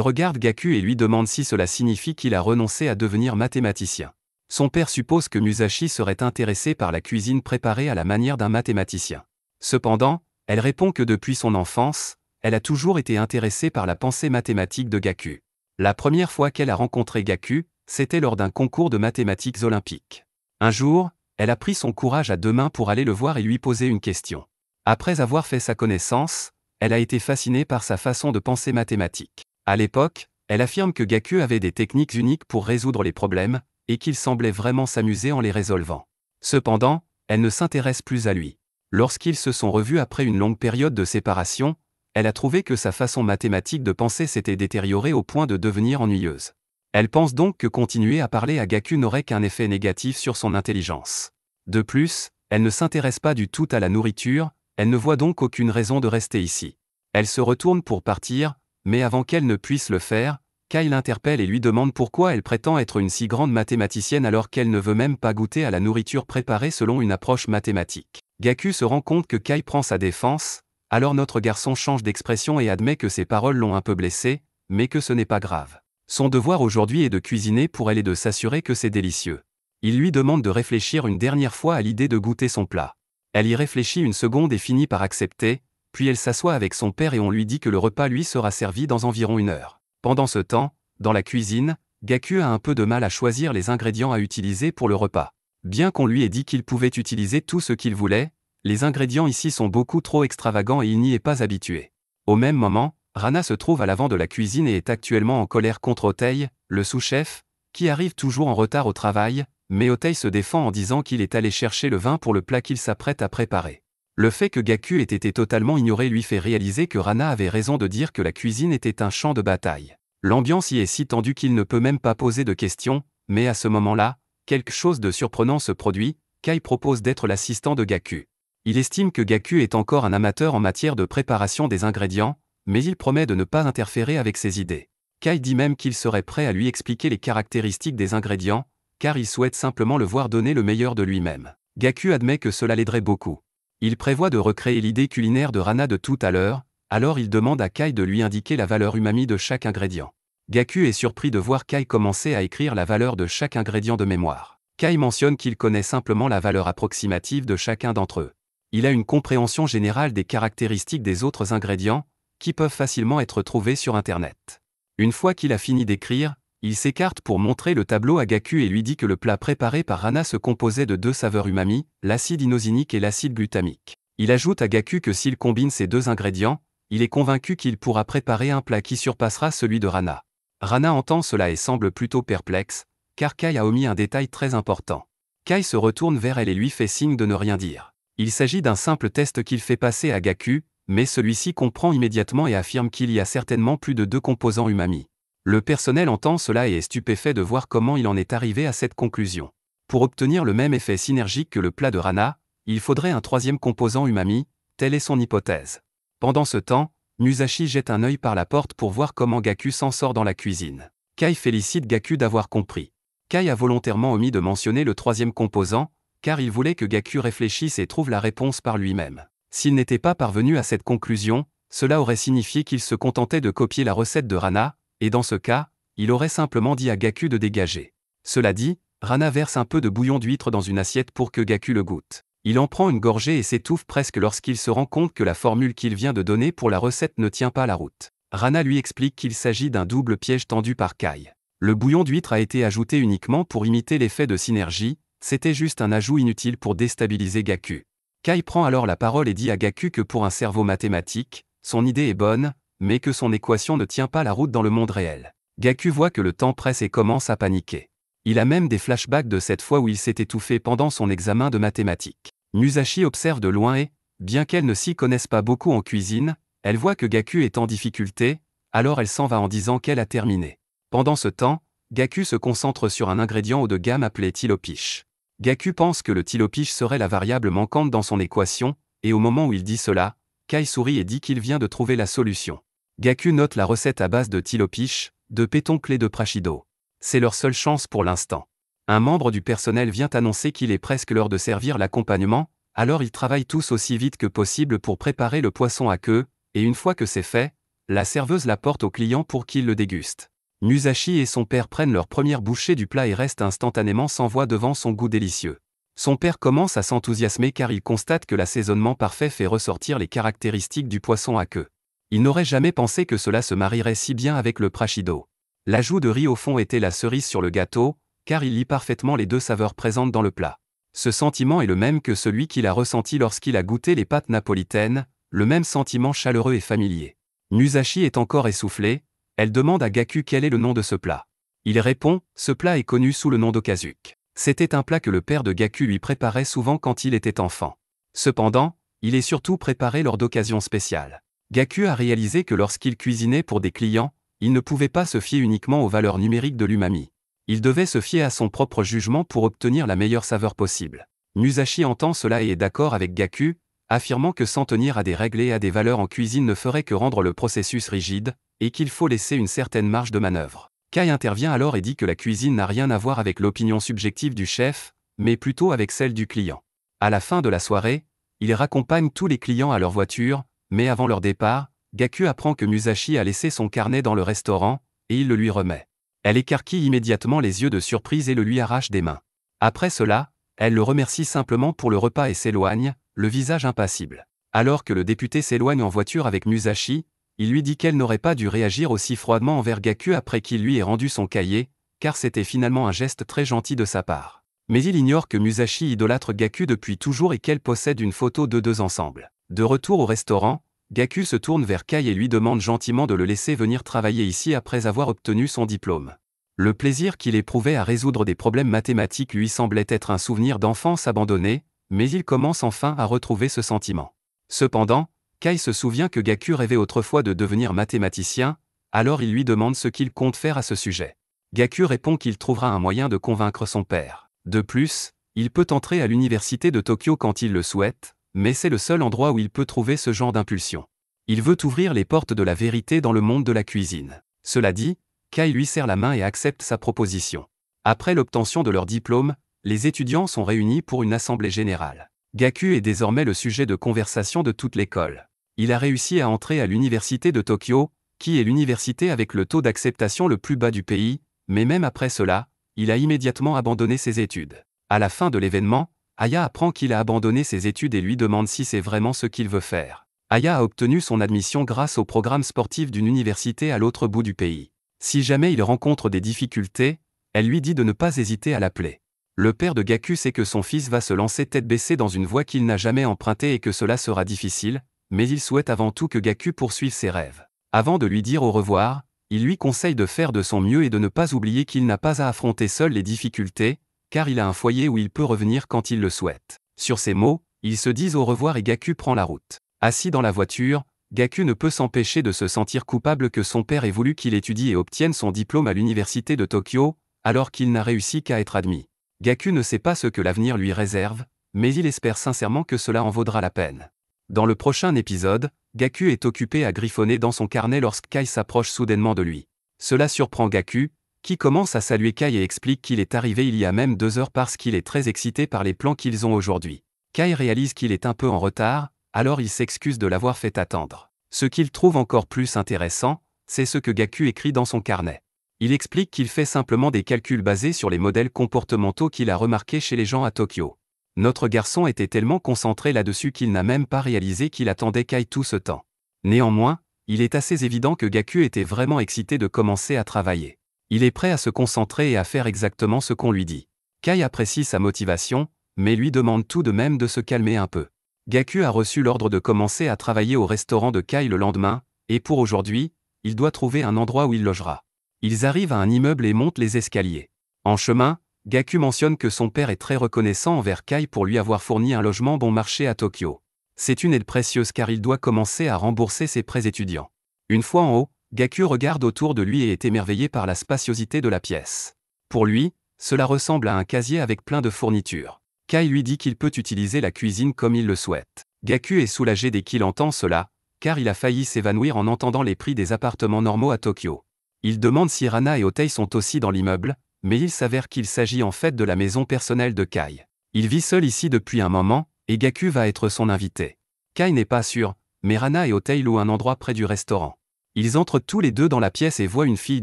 regarde Gaku et lui demande si cela signifie qu'il a renoncé à devenir mathématicien. Son père suppose que Musashi serait intéressé par la cuisine préparée à la manière d'un mathématicien. Cependant, elle répond que depuis son enfance, elle a toujours été intéressée par la pensée mathématique de Gaku. La première fois qu'elle a rencontré Gaku, c'était lors d'un concours de mathématiques olympiques. Un jour, elle a pris son courage à deux mains pour aller le voir et lui poser une question. Après avoir fait sa connaissance, elle a été fascinée par sa façon de penser mathématique. À l'époque, elle affirme que Gaku avait des techniques uniques pour résoudre les problèmes, et qu'il semblait vraiment s'amuser en les résolvant. Cependant, elle ne s'intéresse plus à lui. Lorsqu'ils se sont revus après une longue période de séparation, elle a trouvé que sa façon mathématique de penser s'était détériorée au point de devenir ennuyeuse. Elle pense donc que continuer à parler à Gaku n'aurait qu'un effet négatif sur son intelligence. De plus, elle ne s'intéresse pas du tout à la nourriture, elle ne voit donc aucune raison de rester ici. Elle se retourne pour partir, mais avant qu'elle ne puisse le faire, Kai l'interpelle et lui demande pourquoi elle prétend être une si grande mathématicienne alors qu'elle ne veut même pas goûter à la nourriture préparée selon une approche mathématique. Gaku se rend compte que Kai prend sa défense, alors notre garçon change d'expression et admet que ses paroles l'ont un peu blessé, mais que ce n'est pas grave. Son devoir aujourd'hui est de cuisiner pour elle et de s'assurer que c'est délicieux. Il lui demande de réfléchir une dernière fois à l'idée de goûter son plat. Elle y réfléchit une seconde et finit par accepter, puis elle s'assoit avec son père et on lui dit que le repas lui sera servi dans environ 1 heure. Pendant ce temps, dans la cuisine, Gaku a un peu de mal à choisir les ingrédients à utiliser pour le repas. Bien qu'on lui ait dit qu'il pouvait utiliser tout ce qu'il voulait, les ingrédients ici sont beaucoup trop extravagants et il n'y est pas habitué. Au même moment, Rana se trouve à l'avant de la cuisine et est actuellement en colère contre Otei, le sous-chef, qui arrive toujours en retard au travail, mais Otei se défend en disant qu'il est allé chercher le vin pour le plat qu'il s'apprête à préparer. Le fait que Gaku ait été totalement ignoré lui fait réaliser que Rana avait raison de dire que la cuisine était un champ de bataille. L'ambiance y est si tendue qu'il ne peut même pas poser de questions, mais à ce moment-là, quelque chose de surprenant se produit, Kai propose d'être l'assistant de Gaku. Il estime que Gaku est encore un amateur en matière de préparation des ingrédients, mais il promet de ne pas interférer avec ses idées. Kai dit même qu'il serait prêt à lui expliquer les caractéristiques des ingrédients, car il souhaite simplement le voir donner le meilleur de lui-même. Gaku admet que cela l'aiderait beaucoup. Il prévoit de recréer l'idée culinaire de Rana de tout à l'heure, alors il demande à Kai de lui indiquer la valeur umami de chaque ingrédient. Gaku est surpris de voir Kai commencer à écrire la valeur de chaque ingrédient de mémoire. Kai mentionne qu'il connaît simplement la valeur approximative de chacun d'entre eux. Il a une compréhension générale des caractéristiques des autres ingrédients, qui peuvent facilement être trouvés sur Internet. Une fois qu'il a fini d'écrire, il s'écarte pour montrer le tableau à Gaku et lui dit que le plat préparé par Rana se composait de 2 saveurs umami, l'acide inosinique et l'acide glutamique. Il ajoute à Gaku que s'il combine ces 2 ingrédients, il est convaincu qu'il pourra préparer un plat qui surpassera celui de Rana. Rana entend cela et semble plutôt perplexe, car Kai a omis un détail très important. Kai se retourne vers elle et lui fait signe de ne rien dire. Il s'agit d'un simple test qu'il fait passer à Gaku, mais celui-ci comprend immédiatement et affirme qu'il y a certainement plus de 2 composants umami. Le personnel entend cela et est stupéfait de voir comment il en est arrivé à cette conclusion. Pour obtenir le même effet synergique que le plat de Rana, il faudrait un 3e composant umami, telle est son hypothèse. Pendant ce temps, Musashi jette un œil par la porte pour voir comment Gaku s'en sort dans la cuisine. Kai félicite Gaku d'avoir compris. Kai a volontairement omis de mentionner le 3e composant, car il voulait que Gaku réfléchisse et trouve la réponse par lui-même. S'il n'était pas parvenu à cette conclusion, cela aurait signifié qu'il se contentait de copier la recette de Rana, et dans ce cas, il aurait simplement dit à Gaku de dégager. Cela dit, Rana verse un peu de bouillon d'huître dans une assiette pour que Gaku le goûte. Il en prend une gorgée et s'étouffe presque lorsqu'il se rend compte que la formule qu'il vient de donner pour la recette ne tient pas la route. Rana lui explique qu'il s'agit d'un double piège tendu par Kai. Le bouillon d'huître a été ajouté uniquement pour imiter l'effet de synergie, c'était juste un ajout inutile pour déstabiliser Gaku. Kai prend alors la parole et dit à Gaku que pour un cerveau mathématique, son idée est bonne, mais que son équation ne tient pas la route dans le monde réel. Gaku voit que le temps presse et commence à paniquer. Il a même des flashbacks de cette fois où il s'est étouffé pendant son examen de mathématiques. Musashi observe de loin et, bien qu'elle ne s'y connaisse pas beaucoup en cuisine, elle voit que Gaku est en difficulté, alors elle s'en va en disant qu'elle a terminé. Pendant ce temps, Gaku se concentre sur un ingrédient haut de gamme appelé tilopish. Gaku pense que le tilopish serait la variable manquante dans son équation, et au moment où il dit cela, Kai sourit et dit qu'il vient de trouver la solution. Gaku note la recette à base de tilopish, de pétoncle et de prashido. C'est leur seule chance pour l'instant. Un membre du personnel vient annoncer qu'il est presque l'heure de servir l'accompagnement, Alors ils travaillent tous aussi vite que possible pour préparer le poisson à queue, et une fois que c'est fait, la serveuse l'apporte au client pour qu'il le déguste. Musashi et son père prennent leur première bouchée du plat et restent instantanément sans voix devant son goût délicieux. Son père commence à s'enthousiasmer car il constate que l'assaisonnement parfait fait ressortir les caractéristiques du poisson à queue. Il n'aurait jamais pensé que cela se marierait si bien avec le prashido. L'ajout de riz au fond était la cerise sur le gâteau, car il lie parfaitement les deux saveurs présentes dans le plat. Ce sentiment est le même que celui qu'il a ressenti lorsqu'il a goûté les pâtes napolitaines, le même sentiment chaleureux et familier. Musashi est encore essoufflée, elle demande à Gaku quel est le nom de ce plat. Il répond, ce plat est connu sous le nom d'okazuke. C'était un plat que le père de Gaku lui préparait souvent quand il était enfant. Cependant, il est surtout préparé lors d'occasions spéciales. Gaku a réalisé que lorsqu'il cuisinait pour des clients, il ne pouvait pas se fier uniquement aux valeurs numériques de l'umami. Il devait se fier à son propre jugement pour obtenir la meilleure saveur possible. Musashi entend cela et est d'accord avec Gaku, affirmant que s'en tenir à des règles et à des valeurs en cuisine ne ferait que rendre le processus rigide, et qu'il faut laisser une certaine marge de manœuvre. Kai intervient alors et dit que la cuisine n'a rien à voir avec l'opinion subjective du chef, mais plutôt avec celle du client. À la fin de la soirée, il raccompagne tous les clients à leur voiture, mais avant leur départ, Gaku apprend que Musashi a laissé son carnet dans le restaurant, et il le lui remet. Elle écarquille immédiatement les yeux de surprise et le lui arrache des mains. Après cela, elle le remercie simplement pour le repas et s'éloigne, le visage impassible. Alors que le député s'éloigne en voiture avec Musashi, il lui dit qu'elle n'aurait pas dû réagir aussi froidement envers Gaku après qu'il lui ait rendu son cahier, car c'était finalement un geste très gentil de sa part. Mais il ignore que Musashi idolâtre Gaku depuis toujours et qu'elle possède une photo d'eux deux ensemble. De retour au restaurant, Gaku se tourne vers Kai et lui demande gentiment de le laisser venir travailler ici après avoir obtenu son diplôme. Le plaisir qu'il éprouvait à résoudre des problèmes mathématiques lui semblait être un souvenir d'enfance abandonné, mais il commence enfin à retrouver ce sentiment. Cependant, Kai se souvient que Gaku rêvait autrefois de devenir mathématicien, alors il lui demande ce qu'il compte faire à ce sujet. Gaku répond qu'il trouvera un moyen de convaincre son père. De plus, il peut entrer à l'université de Tokyo quand il le souhaite, mais c'est le seul endroit où il peut trouver ce genre d'impulsion. Il veut ouvrir les portes de la vérité dans le monde de la cuisine. Cela dit, Kai lui serre la main et accepte sa proposition. Après l'obtention de leur diplôme, les étudiants sont réunis pour une assemblée générale. Gaku est désormais le sujet de conversation de toute l'école. Il a réussi à entrer à l'université de Tokyo, qui est l'université avec le taux d'acceptation le plus bas du pays, mais même après cela, il a immédiatement abandonné ses études. À la fin de l'événement, Aya apprend qu'il a abandonné ses études et lui demande si c'est vraiment ce qu'il veut faire. Aya a obtenu son admission grâce au programme sportif d'une université à l'autre bout du pays. Si jamais il rencontre des difficultés, elle lui dit de ne pas hésiter à l'appeler. Le père de Gaku sait que son fils va se lancer tête baissée dans une voie qu'il n'a jamais empruntée et que cela sera difficile, mais il souhaite avant tout que Gaku poursuive ses rêves. Avant de lui dire au revoir, il lui conseille de faire de son mieux et de ne pas oublier qu'il n'a pas à affronter seul les difficultés, car il a un foyer où il peut revenir quand il le souhaite. Sur ces mots, ils se disent au revoir et Gaku prend la route. Assis dans la voiture, Gaku ne peut s'empêcher de se sentir coupable que son père ait voulu qu'il étudie et obtienne son diplôme à l'université de Tokyo, alors qu'il n'a réussi qu'à être admis. Gaku ne sait pas ce que l'avenir lui réserve, mais il espère sincèrement que cela en vaudra la peine. Dans le prochain épisode, Gaku est occupé à griffonner dans son carnet lorsque Kai s'approche soudainement de lui. Cela surprend Gaku, qui commence à saluer Kai et explique qu'il est arrivé il y a même 2 heures parce qu'il est très excité par les plans qu'ils ont aujourd'hui. Kai réalise qu'il est un peu en retard, alors il s'excuse de l'avoir fait attendre. Ce qu'il trouve encore plus intéressant, c'est ce que Gaku écrit dans son carnet. Il explique qu'il fait simplement des calculs basés sur les modèles comportementaux qu'il a remarqués chez les gens à Tokyo. Notre garçon était tellement concentré là-dessus qu'il n'a même pas réalisé qu'il attendait Kai tout ce temps. Néanmoins, il est assez évident que Gaku était vraiment excité de commencer à travailler. Il est prêt à se concentrer et à faire exactement ce qu'on lui dit. Kai apprécie sa motivation, mais lui demande tout de même de se calmer un peu. Gaku a reçu l'ordre de commencer à travailler au restaurant de Kai le lendemain, et pour aujourd'hui, il doit trouver un endroit où il logera. Ils arrivent à un immeuble et montent les escaliers. En chemin, Gaku mentionne que son père est très reconnaissant envers Kai pour lui avoir fourni un logement bon marché à Tokyo. C'est une aide précieuse car il doit commencer à rembourser ses prêts étudiants. Une fois en haut, Gaku regarde autour de lui et est émerveillé par la spaciosité de la pièce. Pour lui, cela ressemble à un casier avec plein de fournitures. Kai lui dit qu'il peut utiliser la cuisine comme il le souhaite. Gaku est soulagé dès qu'il entend cela, car il a failli s'évanouir en entendant les prix des appartements normaux à Tokyo. Il demande si Rana et Otei sont aussi dans l'immeuble, mais il s'avère qu'il s'agit en fait de la maison personnelle de Kai. Il vit seul ici depuis un moment, et Gaku va être son invité. Kai n'est pas sûr, mais Rana et Otei louent un endroit près du restaurant. Ils entrent tous les deux dans la pièce et voient une fille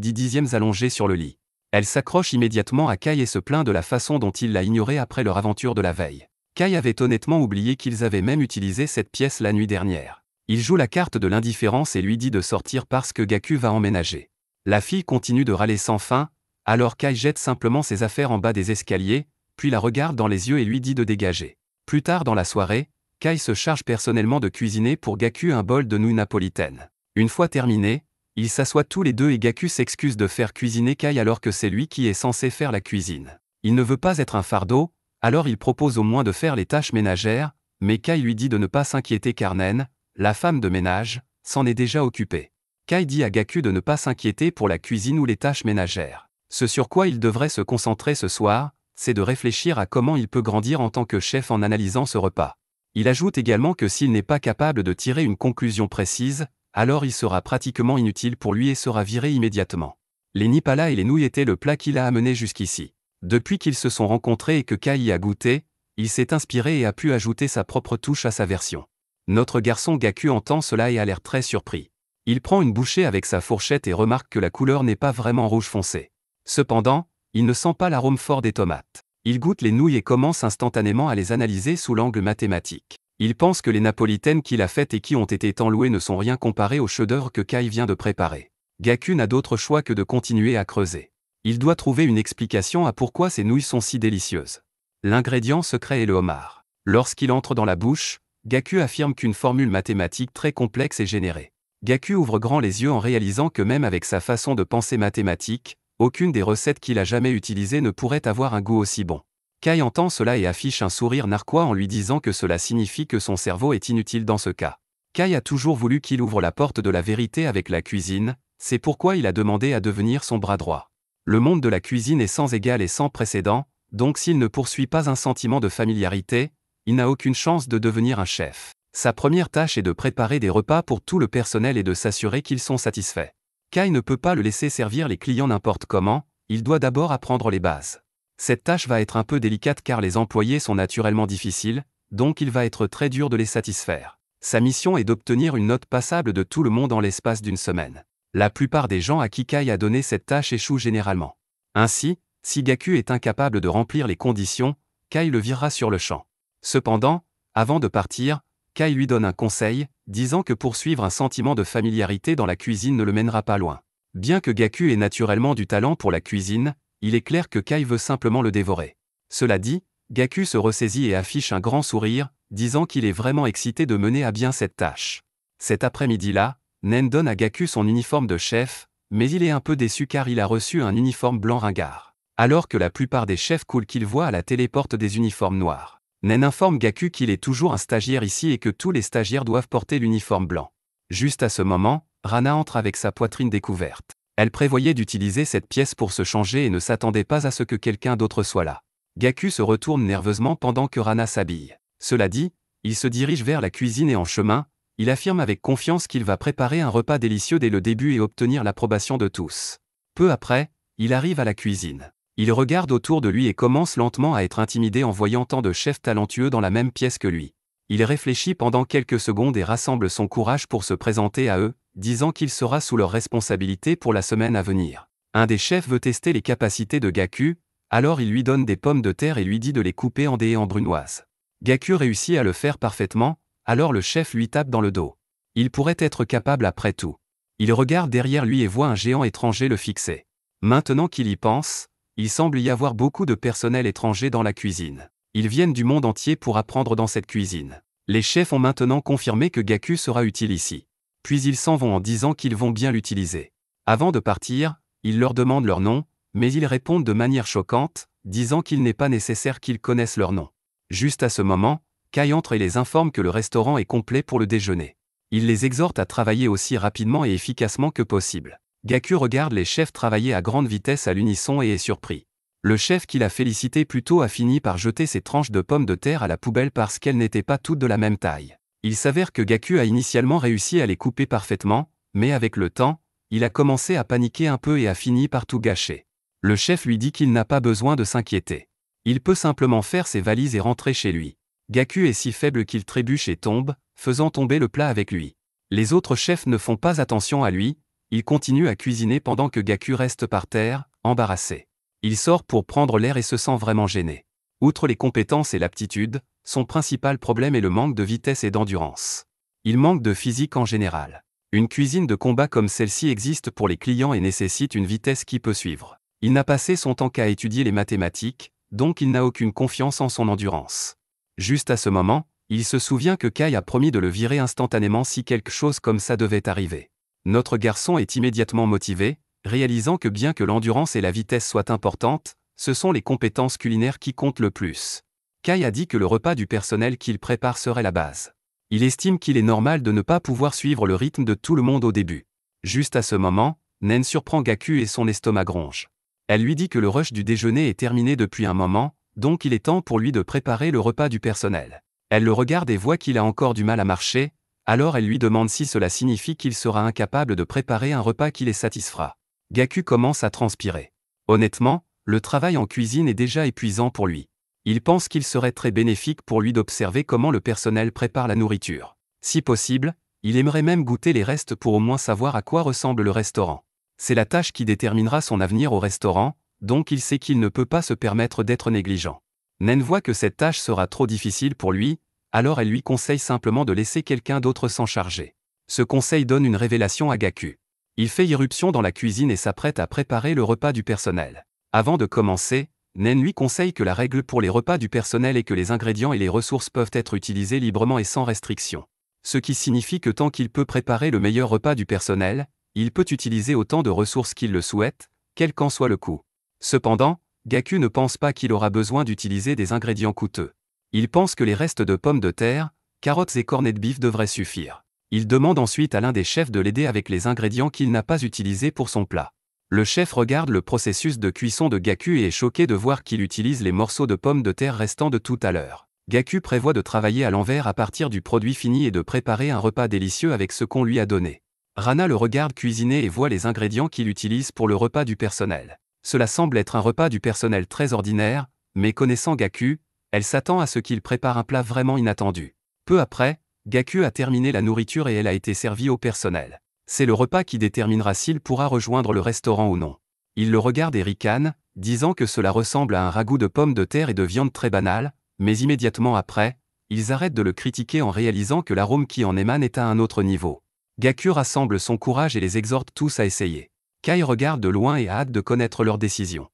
d'10e allongée sur le lit. Elle s'accroche immédiatement à Kai et se plaint de la façon dont il l'a ignorée après leur aventure de la veille. Kai avait honnêtement oublié qu'ils avaient même utilisé cette pièce la nuit dernière. Il joue la carte de l'indifférence et lui dit de sortir parce que Gaku va emménager. La fille continue de râler sans fin, alors Kai jette simplement ses affaires en bas des escaliers, puis la regarde dans les yeux et lui dit de dégager. Plus tard dans la soirée, Kai se charge personnellement de cuisiner pour Gaku un bol de nouilles napolitaines. Une fois terminé, ils s'assoient tous les deux et Gaku s'excuse de faire cuisiner Kai alors que c'est lui qui est censé faire la cuisine. Il ne veut pas être un fardeau, alors il propose au moins de faire les tâches ménagères, mais Kai lui dit de ne pas s'inquiéter car Nen, la femme de ménage, s'en est déjà occupée. Kai dit à Gaku de ne pas s'inquiéter pour la cuisine ou les tâches ménagères. Ce sur quoi il devrait se concentrer ce soir, c'est de réfléchir à comment il peut grandir en tant que chef en analysant ce repas. Il ajoute également que s'il n'est pas capable de tirer une conclusion précise, alors il sera pratiquement inutile pour lui et sera viré immédiatement. Les nipala et les nouilles étaient le plat qu'il a amené jusqu'ici. Depuis qu'ils se sont rencontrés et que Kai y a goûté, il s'est inspiré et a pu ajouter sa propre touche à sa version. Notre garçon Gaku entend cela et a l'air très surpris. Il prend une bouchée avec sa fourchette et remarque que la couleur n'est pas vraiment rouge foncé. Cependant, il ne sent pas l'arôme fort des tomates. Il goûte les nouilles et commence instantanément à les analyser sous l'angle mathématique. Il pense que les napolitaines qu'il a faites et qui ont été tant louées ne sont rien comparées au chef-d'œuvre que Kai vient de préparer. Gaku n'a d'autre choix que de continuer à creuser. Il doit trouver une explication à pourquoi ces nouilles sont si délicieuses. L'ingrédient secret est le homard. Lorsqu'il entre dans la bouche, Gaku affirme qu'une formule mathématique très complexe est générée. Gaku ouvre grand les yeux en réalisant que même avec sa façon de penser mathématique, aucune des recettes qu'il a jamais utilisées ne pourrait avoir un goût aussi bon. Kai entend cela et affiche un sourire narquois en lui disant que cela signifie que son cerveau est inutile dans ce cas. Kai a toujours voulu qu'il ouvre la porte de la vérité avec la cuisine, c'est pourquoi il a demandé à devenir son bras droit. Le monde de la cuisine est sans égal et sans précédent, donc s'il ne poursuit pas un sentiment de familiarité, il n'a aucune chance de devenir un chef. Sa première tâche est de préparer des repas pour tout le personnel et de s'assurer qu'ils sont satisfaits. Kai ne peut pas le laisser servir les clients n'importe comment, il doit d'abord apprendre les bases. Cette tâche va être un peu délicate car les employés sont naturellement difficiles, donc il va être très dur de les satisfaire. Sa mission est d'obtenir une note passable de tout le monde en l'espace d'une semaine. La plupart des gens à qui Kai a donné cette tâche échouent généralement. Ainsi, si Gaku est incapable de remplir les conditions, Kai le virera sur le champ. Cependant, avant de partir, Kai lui donne un conseil, disant que poursuivre un sentiment de familiarité dans la cuisine ne le mènera pas loin. Bien que Gaku ait naturellement du talent pour la cuisine, il est clair que Kai veut simplement le dévorer. Cela dit, Gaku se ressaisit et affiche un grand sourire, disant qu'il est vraiment excité de mener à bien cette tâche. Cet après-midi-là, Nen donne à Gaku son uniforme de chef, mais il est un peu déçu car il a reçu un uniforme blanc ringard. Alors que la plupart des chefs cool qu'il voit à la télé portent des uniformes noirs. Nen informe Gaku qu'il est toujours un stagiaire ici et que tous les stagiaires doivent porter l'uniforme blanc. Juste à ce moment, Rana entre avec sa poitrine découverte. Elle prévoyait d'utiliser cette pièce pour se changer et ne s'attendait pas à ce que quelqu'un d'autre soit là. Gaku se retourne nerveusement pendant que Rana s'habille. Cela dit, il se dirige vers la cuisine et en chemin, il affirme avec confiance qu'il va préparer un repas délicieux dès le début et obtenir l'approbation de tous. Peu après, il arrive à la cuisine. Il regarde autour de lui et commence lentement à être intimidé en voyant tant de chefs talentueux dans la même pièce que lui. Il réfléchit pendant quelques secondes et rassemble son courage pour se présenter à eux, disant qu'il sera sous leur responsabilité pour la semaine à venir. Un des chefs veut tester les capacités de Gaku, alors il lui donne des pommes de terre et lui dit de les couper en dés et en brunoise. Gaku réussit à le faire parfaitement, alors le chef lui tape dans le dos. Il pourrait être capable après tout. Il regarde derrière lui et voit un géant étranger le fixer. Maintenant qu'il y pense, il semble y avoir beaucoup de personnel étranger dans la cuisine. Ils viennent du monde entier pour apprendre dans cette cuisine. Les chefs ont maintenant confirmé que Gaku sera utile ici. Puis ils s'en vont en disant qu'ils vont bien l'utiliser. Avant de partir, ils leur demandent leur nom, mais ils répondent de manière choquante, disant qu'il n'est pas nécessaire qu'ils connaissent leur nom. Juste à ce moment, Kai entre et les informe que le restaurant est complet pour le déjeuner. Il les exhorte à travailler aussi rapidement et efficacement que possible. Gaku regarde les chefs travailler à grande vitesse à l'unisson et est surpris. Le chef qui l'a félicité plus tôt a fini par jeter ses tranches de pommes de terre à la poubelle parce qu'elles n'étaient pas toutes de la même taille. Il s'avère que Gaku a initialement réussi à les couper parfaitement, mais avec le temps, il a commencé à paniquer un peu et a fini par tout gâcher. Le chef lui dit qu'il n'a pas besoin de s'inquiéter. Il peut simplement faire ses valises et rentrer chez lui. Gaku est si faible qu'il trébuche et tombe, faisant tomber le plat avec lui. Les autres chefs ne font pas attention à lui, ils continuent à cuisiner pendant que Gaku reste par terre, embarrassé. Il sort pour prendre l'air et se sent vraiment gêné. Outre les compétences et l'aptitude, son principal problème est le manque de vitesse et d'endurance. Il manque de physique en général. Une cuisine de combat comme celle-ci existe pour les clients et nécessite une vitesse qui peut suivre. Il n'a passé son temps qu'à étudier les mathématiques, donc il n'a aucune confiance en son endurance. Juste à ce moment, il se souvient que Kai a promis de le virer instantanément si quelque chose comme ça devait arriver. Notre garçon est immédiatement motivé, réalisant que bien que l'endurance et la vitesse soient importantes, ce sont les compétences culinaires qui comptent le plus. Kai a dit que le repas du personnel qu'il prépare serait la base. Il estime qu'il est normal de ne pas pouvoir suivre le rythme de tout le monde au début. Juste à ce moment, Nen surprend Gaku et son estomac gronge. Elle lui dit que le rush du déjeuner est terminé depuis un moment, donc il est temps pour lui de préparer le repas du personnel. Elle le regarde et voit qu'il a encore du mal à marcher, alors elle lui demande si cela signifie qu'il sera incapable de préparer un repas qui les satisfera. Gaku commence à transpirer. Honnêtement, le travail en cuisine est déjà épuisant pour lui. Il pense qu'il serait très bénéfique pour lui d'observer comment le personnel prépare la nourriture. Si possible, il aimerait même goûter les restes pour au moins savoir à quoi ressemble le restaurant. C'est la tâche qui déterminera son avenir au restaurant, donc il sait qu'il ne peut pas se permettre d'être négligent. Nen voit que cette tâche sera trop difficile pour lui, alors elle lui conseille simplement de laisser quelqu'un d'autre s'en charger. Ce conseil donne une révélation à Gaku. Il fait irruption dans la cuisine et s'apprête à préparer le repas du personnel. Avant de commencer, Nen lui conseille que la règle pour les repas du personnel est que les ingrédients et les ressources peuvent être utilisés librement et sans restriction. Ce qui signifie que tant qu'il peut préparer le meilleur repas du personnel, il peut utiliser autant de ressources qu'il le souhaite, quel qu'en soit le coût. Cependant, Gaku ne pense pas qu'il aura besoin d'utiliser des ingrédients coûteux. Il pense que les restes de pommes de terre, carottes et cornets de bif devraient suffire. Il demande ensuite à l'un des chefs de l'aider avec les ingrédients qu'il n'a pas utilisés pour son plat. Le chef regarde le processus de cuisson de Gaku et est choqué de voir qu'il utilise les morceaux de pommes de terre restants de tout à l'heure. Gaku prévoit de travailler à l'envers à partir du produit fini et de préparer un repas délicieux avec ce qu'on lui a donné. Rana le regarde cuisiner et voit les ingrédients qu'il utilise pour le repas du personnel. Cela semble être un repas du personnel très ordinaire, mais connaissant Gaku, elle s'attend à ce qu'il prépare un plat vraiment inattendu. Peu après, Gaku a terminé la nourriture et elle a été servie au personnel. C'est le repas qui déterminera s'il pourra rejoindre le restaurant ou non. Il le regarde et ricane, disant que cela ressemble à un ragoût de pommes de terre et de viande très banal, mais immédiatement après, ils arrêtent de le critiquer en réalisant que l'arôme qui en émane est à un autre niveau. Gaku rassemble son courage et les exhorte tous à essayer. Kai regarde de loin et a hâte de connaître leur décision.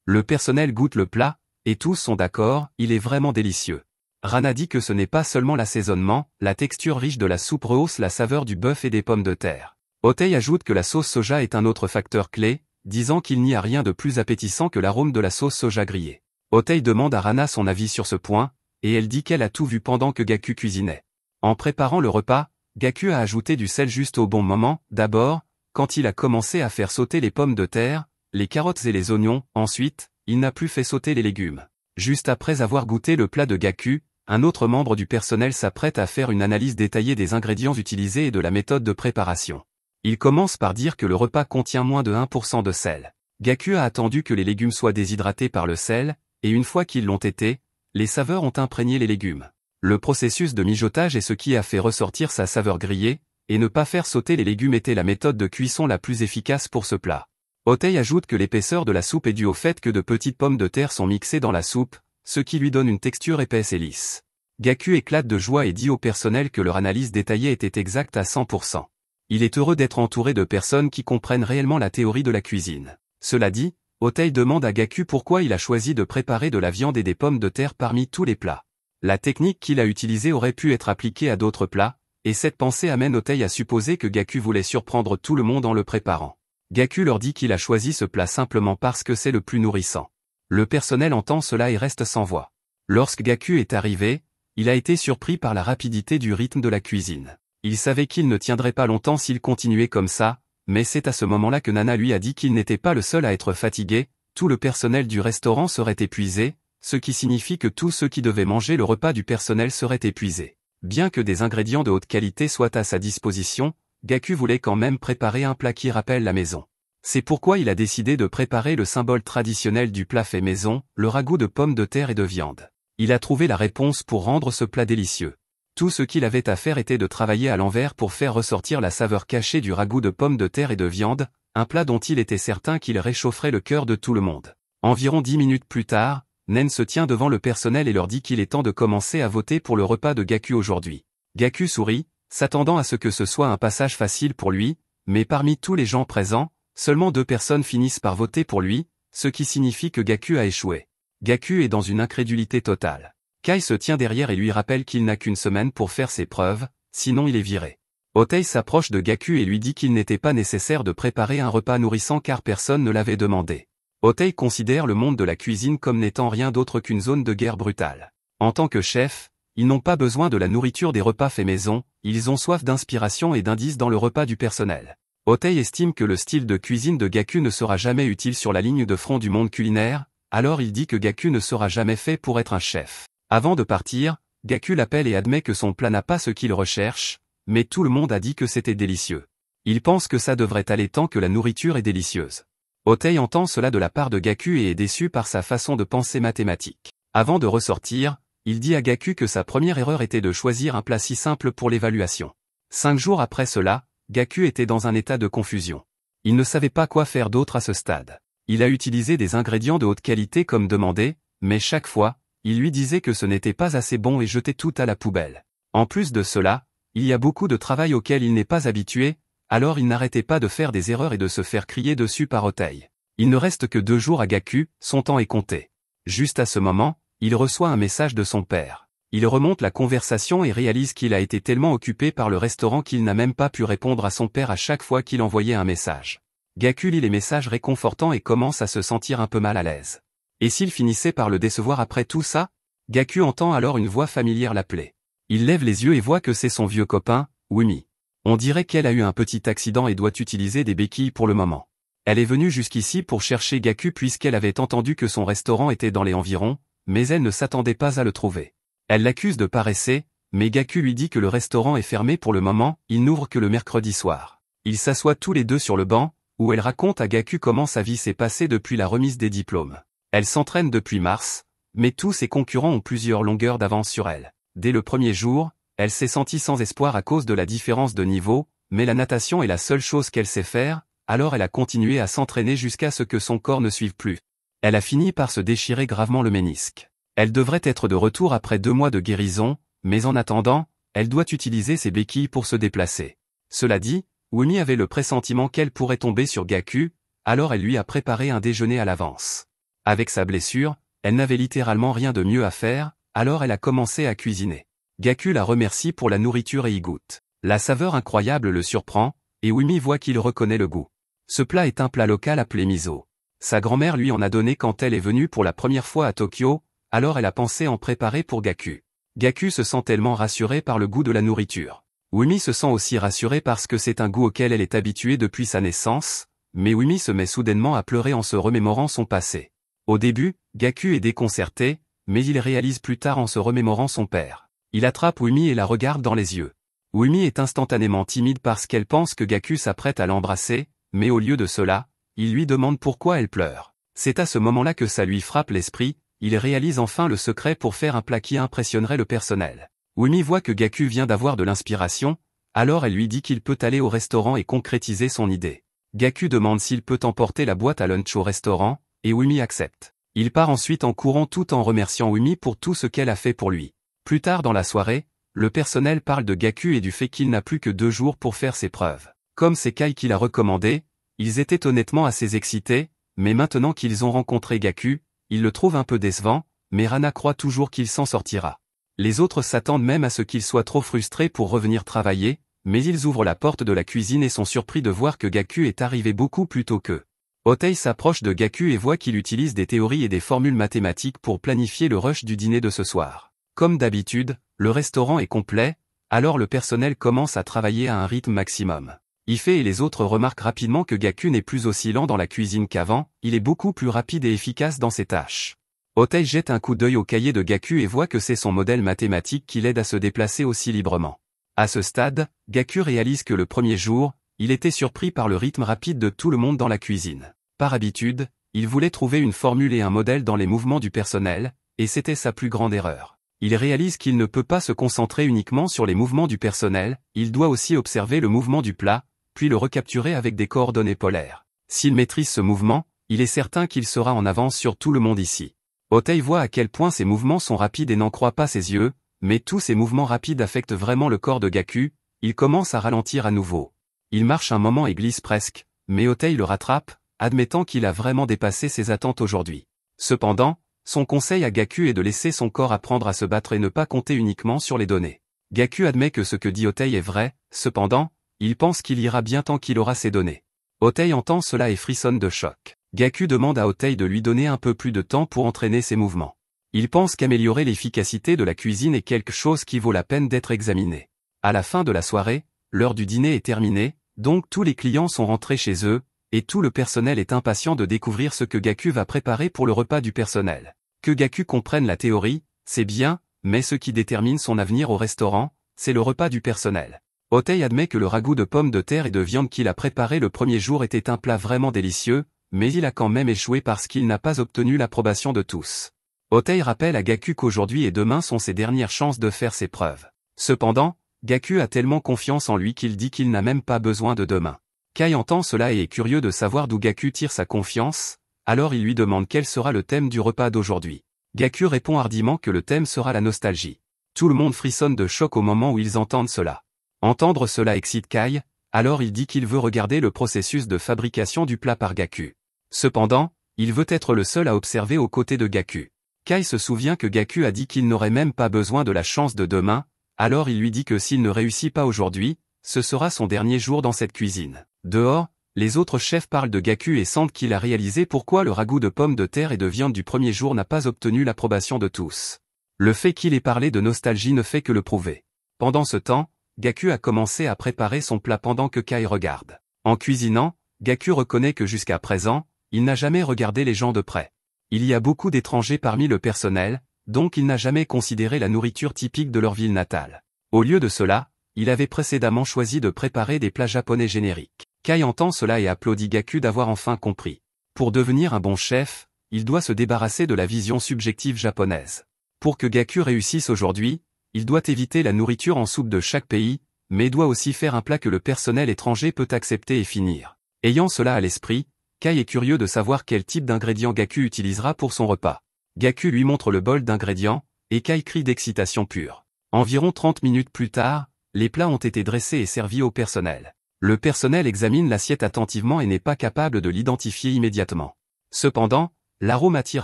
Le personnel goûte le plat, et tous sont d'accord, il est vraiment délicieux. Rana dit que ce n'est pas seulement l'assaisonnement, la texture riche de la soupe rehausse la saveur du bœuf et des pommes de terre. Otei ajoute que la sauce soja est un autre facteur clé, disant qu'il n'y a rien de plus appétissant que l'arôme de la sauce soja grillée. Otei demande à Rana son avis sur ce point, et elle dit qu'elle a tout vu pendant que Gaku cuisinait. En préparant le repas, Gaku a ajouté du sel juste au bon moment, d'abord, quand il a commencé à faire sauter les pommes de terre, les carottes et les oignons, ensuite, il n'a plus fait sauter les légumes. Juste après avoir goûté le plat de Gaku, un autre membre du personnel s'apprête à faire une analyse détaillée des ingrédients utilisés et de la méthode de préparation. Il commence par dire que le repas contient moins de 1% de sel. Gaku a attendu que les légumes soient déshydratés par le sel, et une fois qu'ils l'ont été, les saveurs ont imprégné les légumes. Le processus de mijotage est ce qui a fait ressortir sa saveur grillée, et ne pas faire sauter les légumes était la méthode de cuisson la plus efficace pour ce plat. Otei ajoute que l'épaisseur de la soupe est due au fait que de petites pommes de terre sont mixées dans la soupe, ce qui lui donne une texture épaisse et lisse. Gaku éclate de joie et dit au personnel que leur analyse détaillée était exacte à 100%. Il est heureux d'être entouré de personnes qui comprennent réellement la théorie de la cuisine. Cela dit, Otei demande à Gaku pourquoi il a choisi de préparer de la viande et des pommes de terre parmi tous les plats. La technique qu'il a utilisée aurait pu être appliquée à d'autres plats, et cette pensée amène Otei à supposer que Gaku voulait surprendre tout le monde en le préparant. Gaku leur dit qu'il a choisi ce plat simplement parce que c'est le plus nourrissant. Le personnel entend cela et reste sans voix. Lorsque Gaku est arrivé, il a été surpris par la rapidité du rythme de la cuisine. Il savait qu'il ne tiendrait pas longtemps s'il continuait comme ça, mais c'est à ce moment-là que Nana lui a dit qu'il n'était pas le seul à être fatigué, tout le personnel du restaurant serait épuisé, ce qui signifie que tous ceux qui devaient manger le repas du personnel seraient épuisés. Bien que des ingrédients de haute qualité soient à sa disposition, Gaku voulait quand même préparer un plat qui rappelle la maison. C'est pourquoi il a décidé de préparer le symbole traditionnel du plat fait maison, le ragoût de pommes de terre et de viande. Il a trouvé la réponse pour rendre ce plat délicieux. Tout ce qu'il avait à faire était de travailler à l'envers pour faire ressortir la saveur cachée du ragoût de pommes de terre et de viande, un plat dont il était certain qu'il réchaufferait le cœur de tout le monde. Environ 10 minutes plus tard, Nen se tient devant le personnel et leur dit qu'il est temps de commencer à voter pour le repas de Gaku aujourd'hui. Gaku sourit, s'attendant à ce que ce soit un passage facile pour lui, mais parmi tous les gens présents, seulement 2 personnes finissent par voter pour lui, ce qui signifie que Gaku a échoué. Gaku est dans une incrédulité totale. Kai se tient derrière et lui rappelle qu'il n'a qu'une semaine pour faire ses preuves, sinon il est viré. Otei s'approche de Gaku et lui dit qu'il n'était pas nécessaire de préparer un repas nourrissant car personne ne l'avait demandé. Otei considère le monde de la cuisine comme n'étant rien d'autre qu'une zone de guerre brutale. En tant que chef, ils n'ont pas besoin de la nourriture des repas faits maison, ils ont soif d'inspiration et d'indices dans le repas du personnel. Otei estime que le style de cuisine de Gaku ne sera jamais utile sur la ligne de front du monde culinaire, alors il dit que Gaku ne sera jamais fait pour être un chef. Avant de partir, Gaku l'appelle et admet que son plat n'a pas ce qu'il recherche, mais tout le monde a dit que c'était délicieux. Il pense que ça devrait aller tant que la nourriture est délicieuse. Otei entend cela de la part de Gaku et est déçu par sa façon de penser mathématique. Avant de ressortir, il dit à Gaku que sa première erreur était de choisir un plat si simple pour l'évaluation. 5 jours après cela, Gaku était dans un état de confusion. Il ne savait pas quoi faire d'autre à ce stade. Il a utilisé des ingrédients de haute qualité comme demandé, mais chaque fois, il lui disait que ce n'était pas assez bon et jetait tout à la poubelle. En plus de cela, il y a beaucoup de travail auquel il n'est pas habitué, alors il n'arrêtait pas de faire des erreurs et de se faire crier dessus par Otei. Il ne reste que 2 jours à Gaku, son temps est compté. Juste à ce moment, il reçoit un message de son père. Il remonte la conversation et réalise qu'il a été tellement occupé par le restaurant qu'il n'a même pas pu répondre à son père à chaque fois qu'il envoyait un message. Gaku lit les messages réconfortants et commence à se sentir un peu mal à l'aise. Et s'il finissait par le décevoir après tout ça? Gaku entend alors une voix familière l'appeler. Il lève les yeux et voit que c'est son vieux copain, Wumi. On dirait qu'elle a eu un petit accident et doit utiliser des béquilles pour le moment. Elle est venue jusqu'ici pour chercher Gaku puisqu'elle avait entendu que son restaurant était dans les environs, mais elle ne s'attendait pas à le trouver. Elle l'accuse de paresser, mais Gaku lui dit que le restaurant est fermé pour le moment, il n'ouvre que le mercredi soir. Ils s'assoient tous les deux sur le banc, où elle raconte à Gaku comment sa vie s'est passée depuis la remise des diplômes. Elle s'entraîne depuis mars, mais tous ses concurrents ont plusieurs longueurs d'avance sur elle. Dès le premier jour, elle s'est sentie sans espoir à cause de la différence de niveau, mais la natation est la seule chose qu'elle sait faire, alors elle a continué à s'entraîner jusqu'à ce que son corps ne suive plus. Elle a fini par se déchirer gravement le ménisque. Elle devrait être de retour après 2 mois de guérison, mais en attendant, elle doit utiliser ses béquilles pour se déplacer. Cela dit, Wumi avait le pressentiment qu'elle pourrait tomber sur Gaku, alors elle lui a préparé un déjeuner à l'avance. Avec sa blessure, elle n'avait littéralement rien de mieux à faire, alors elle a commencé à cuisiner. Gaku la remercie pour la nourriture et y goûte. La saveur incroyable le surprend, et Wumi voit qu'il reconnaît le goût. Ce plat est un plat local appelé miso. Sa grand-mère lui en a donné quand elle est venue pour la première fois à Tokyo, alors elle a pensé en préparer pour Gaku. Gaku se sent tellement rassurée par le goût de la nourriture. Wumi se sent aussi rassurée parce que c'est un goût auquel elle est habituée depuis sa naissance, mais Wumi se met soudainement à pleurer en se remémorant son passé. Au début, Gaku est déconcerté, mais il réalise plus tard en se remémorant son père. Il attrape Wumi et la regarde dans les yeux. Wumi est instantanément timide parce qu'elle pense que Gaku s'apprête à l'embrasser, mais au lieu de cela, il lui demande pourquoi elle pleure. C'est à ce moment-là que ça lui frappe l'esprit, il réalise enfin le secret pour faire un plat qui impressionnerait le personnel. Wumi voit que Gaku vient d'avoir de l'inspiration, alors elle lui dit qu'il peut aller au restaurant et concrétiser son idée. Gaku demande s'il peut emporter la boîte à lunch au restaurant, et Wumi accepte. Il part ensuite en courant tout en remerciant Wumi pour tout ce qu'elle a fait pour lui. Plus tard dans la soirée, le personnel parle de Gaku et du fait qu'il n'a plus que 2 jours pour faire ses preuves. Comme c'est Kai qui l'a recommandé, ils étaient honnêtement assez excités, mais maintenant qu'ils ont rencontré Gaku, ils le trouvent un peu décevant, mais Rana croit toujours qu'il s'en sortira. Les autres s'attendent même à ce qu'il soit trop frustré pour revenir travailler, mais ils ouvrent la porte de la cuisine et sont surpris de voir que Gaku est arrivé beaucoup plus tôt qu'eux. Otei s'approche de Gaku et voit qu'il utilise des théories et des formules mathématiques pour planifier le rush du dîner de ce soir. Comme d'habitude, le restaurant est complet, alors le personnel commence à travailler à un rythme maximum. Ife et les autres remarquent rapidement que Gaku n'est plus aussi lent dans la cuisine qu'avant, il est beaucoup plus rapide et efficace dans ses tâches. Otei jette un coup d'œil au cahier de Gaku et voit que c'est son modèle mathématique qui l'aide à se déplacer aussi librement. À ce stade, Gaku réalise que le premier jour, il était surpris par le rythme rapide de tout le monde dans la cuisine. Par habitude, il voulait trouver une formule et un modèle dans les mouvements du personnel, et c'était sa plus grande erreur. Il réalise qu'il ne peut pas se concentrer uniquement sur les mouvements du personnel, il doit aussi observer le mouvement du plat, puis le recapturer avec des coordonnées polaires. S'il maîtrise ce mouvement, il est certain qu'il sera en avance sur tout le monde ici. Otei voit à quel point ces mouvements sont rapides et n'en croit pas ses yeux, mais tous ces mouvements rapides affectent vraiment le corps de Gaku, il commence à ralentir à nouveau. Il marche un moment et glisse presque, mais Otei le rattrape, admettant qu'il a vraiment dépassé ses attentes aujourd'hui. Cependant, son conseil à Gaku est de laisser son corps apprendre à se battre et ne pas compter uniquement sur les données. Gaku admet que ce que dit Otei est vrai, cependant, il pense qu'il ira bien tant qu'il aura ces données. Otei entend cela et frissonne de choc. Gaku demande à Otei de lui donner un peu plus de temps pour entraîner ses mouvements. Il pense qu'améliorer l'efficacité de la cuisine est quelque chose qui vaut la peine d'être examiné. À la fin de la soirée, l'heure du dîner est terminée, donc tous les clients sont rentrés chez eux, et tout le personnel est impatient de découvrir ce que Gaku va préparer pour le repas du personnel. Que Gaku comprenne la théorie, c'est bien, mais ce qui détermine son avenir au restaurant, c'est le repas du personnel. Otei admet que le ragoût de pommes de terre et de viande qu'il a préparé le premier jour était un plat vraiment délicieux, mais il a quand même échoué parce qu'il n'a pas obtenu l'approbation de tous. Otei rappelle à Gaku qu'aujourd'hui et demain sont ses dernières chances de faire ses preuves. Cependant, Gaku a tellement confiance en lui qu'il dit qu'il n'a même pas besoin de demain. Kai entend cela et est curieux de savoir d'où Gaku tire sa confiance, alors il lui demande quel sera le thème du repas d'aujourd'hui. Gaku répond hardiment que le thème sera la nostalgie. Tout le monde frissonne de choc au moment où ils entendent cela. Entendre cela excite Kai, alors il dit qu'il veut regarder le processus de fabrication du plat par Gaku. Cependant, il veut être le seul à observer aux côtés de Gaku. Kai se souvient que Gaku a dit qu'il n'aurait même pas besoin de la chance de demain, alors il lui dit que s'il ne réussit pas aujourd'hui, ce sera son dernier jour dans cette cuisine. Dehors, les autres chefs parlent de Gaku et sentent qu'il a réalisé pourquoi le ragoût de pommes de terre et de viande du premier jour n'a pas obtenu l'approbation de tous. Le fait qu'il ait parlé de nostalgie ne fait que le prouver. Pendant ce temps, Gaku a commencé à préparer son plat pendant que Kai regarde. En cuisinant, Gaku reconnaît que jusqu'à présent, il n'a jamais regardé les gens de près. Il y a beaucoup d'étrangers parmi le personnel, donc il n'a jamais considéré la nourriture typique de leur ville natale. Au lieu de cela, il avait précédemment choisi de préparer des plats japonais génériques. Kai entend cela et applaudit Gaku d'avoir enfin compris. Pour devenir un bon chef, il doit se débarrasser de la vision subjective japonaise. Pour que Gaku réussisse aujourd'hui, il doit éviter la nourriture en soupe de chaque pays, mais doit aussi faire un plat que le personnel étranger peut accepter et finir. Ayant cela à l'esprit, Kai est curieux de savoir quel type d'ingrédients Gaku utilisera pour son repas. Gaku lui montre le bol d'ingrédients, et Kai crie d'excitation pure. Environ 30 minutes plus tard, les plats ont été dressés et servis au personnel. Le personnel examine l'assiette attentivement et n'est pas capable de l'identifier immédiatement. Cependant, l'arôme attire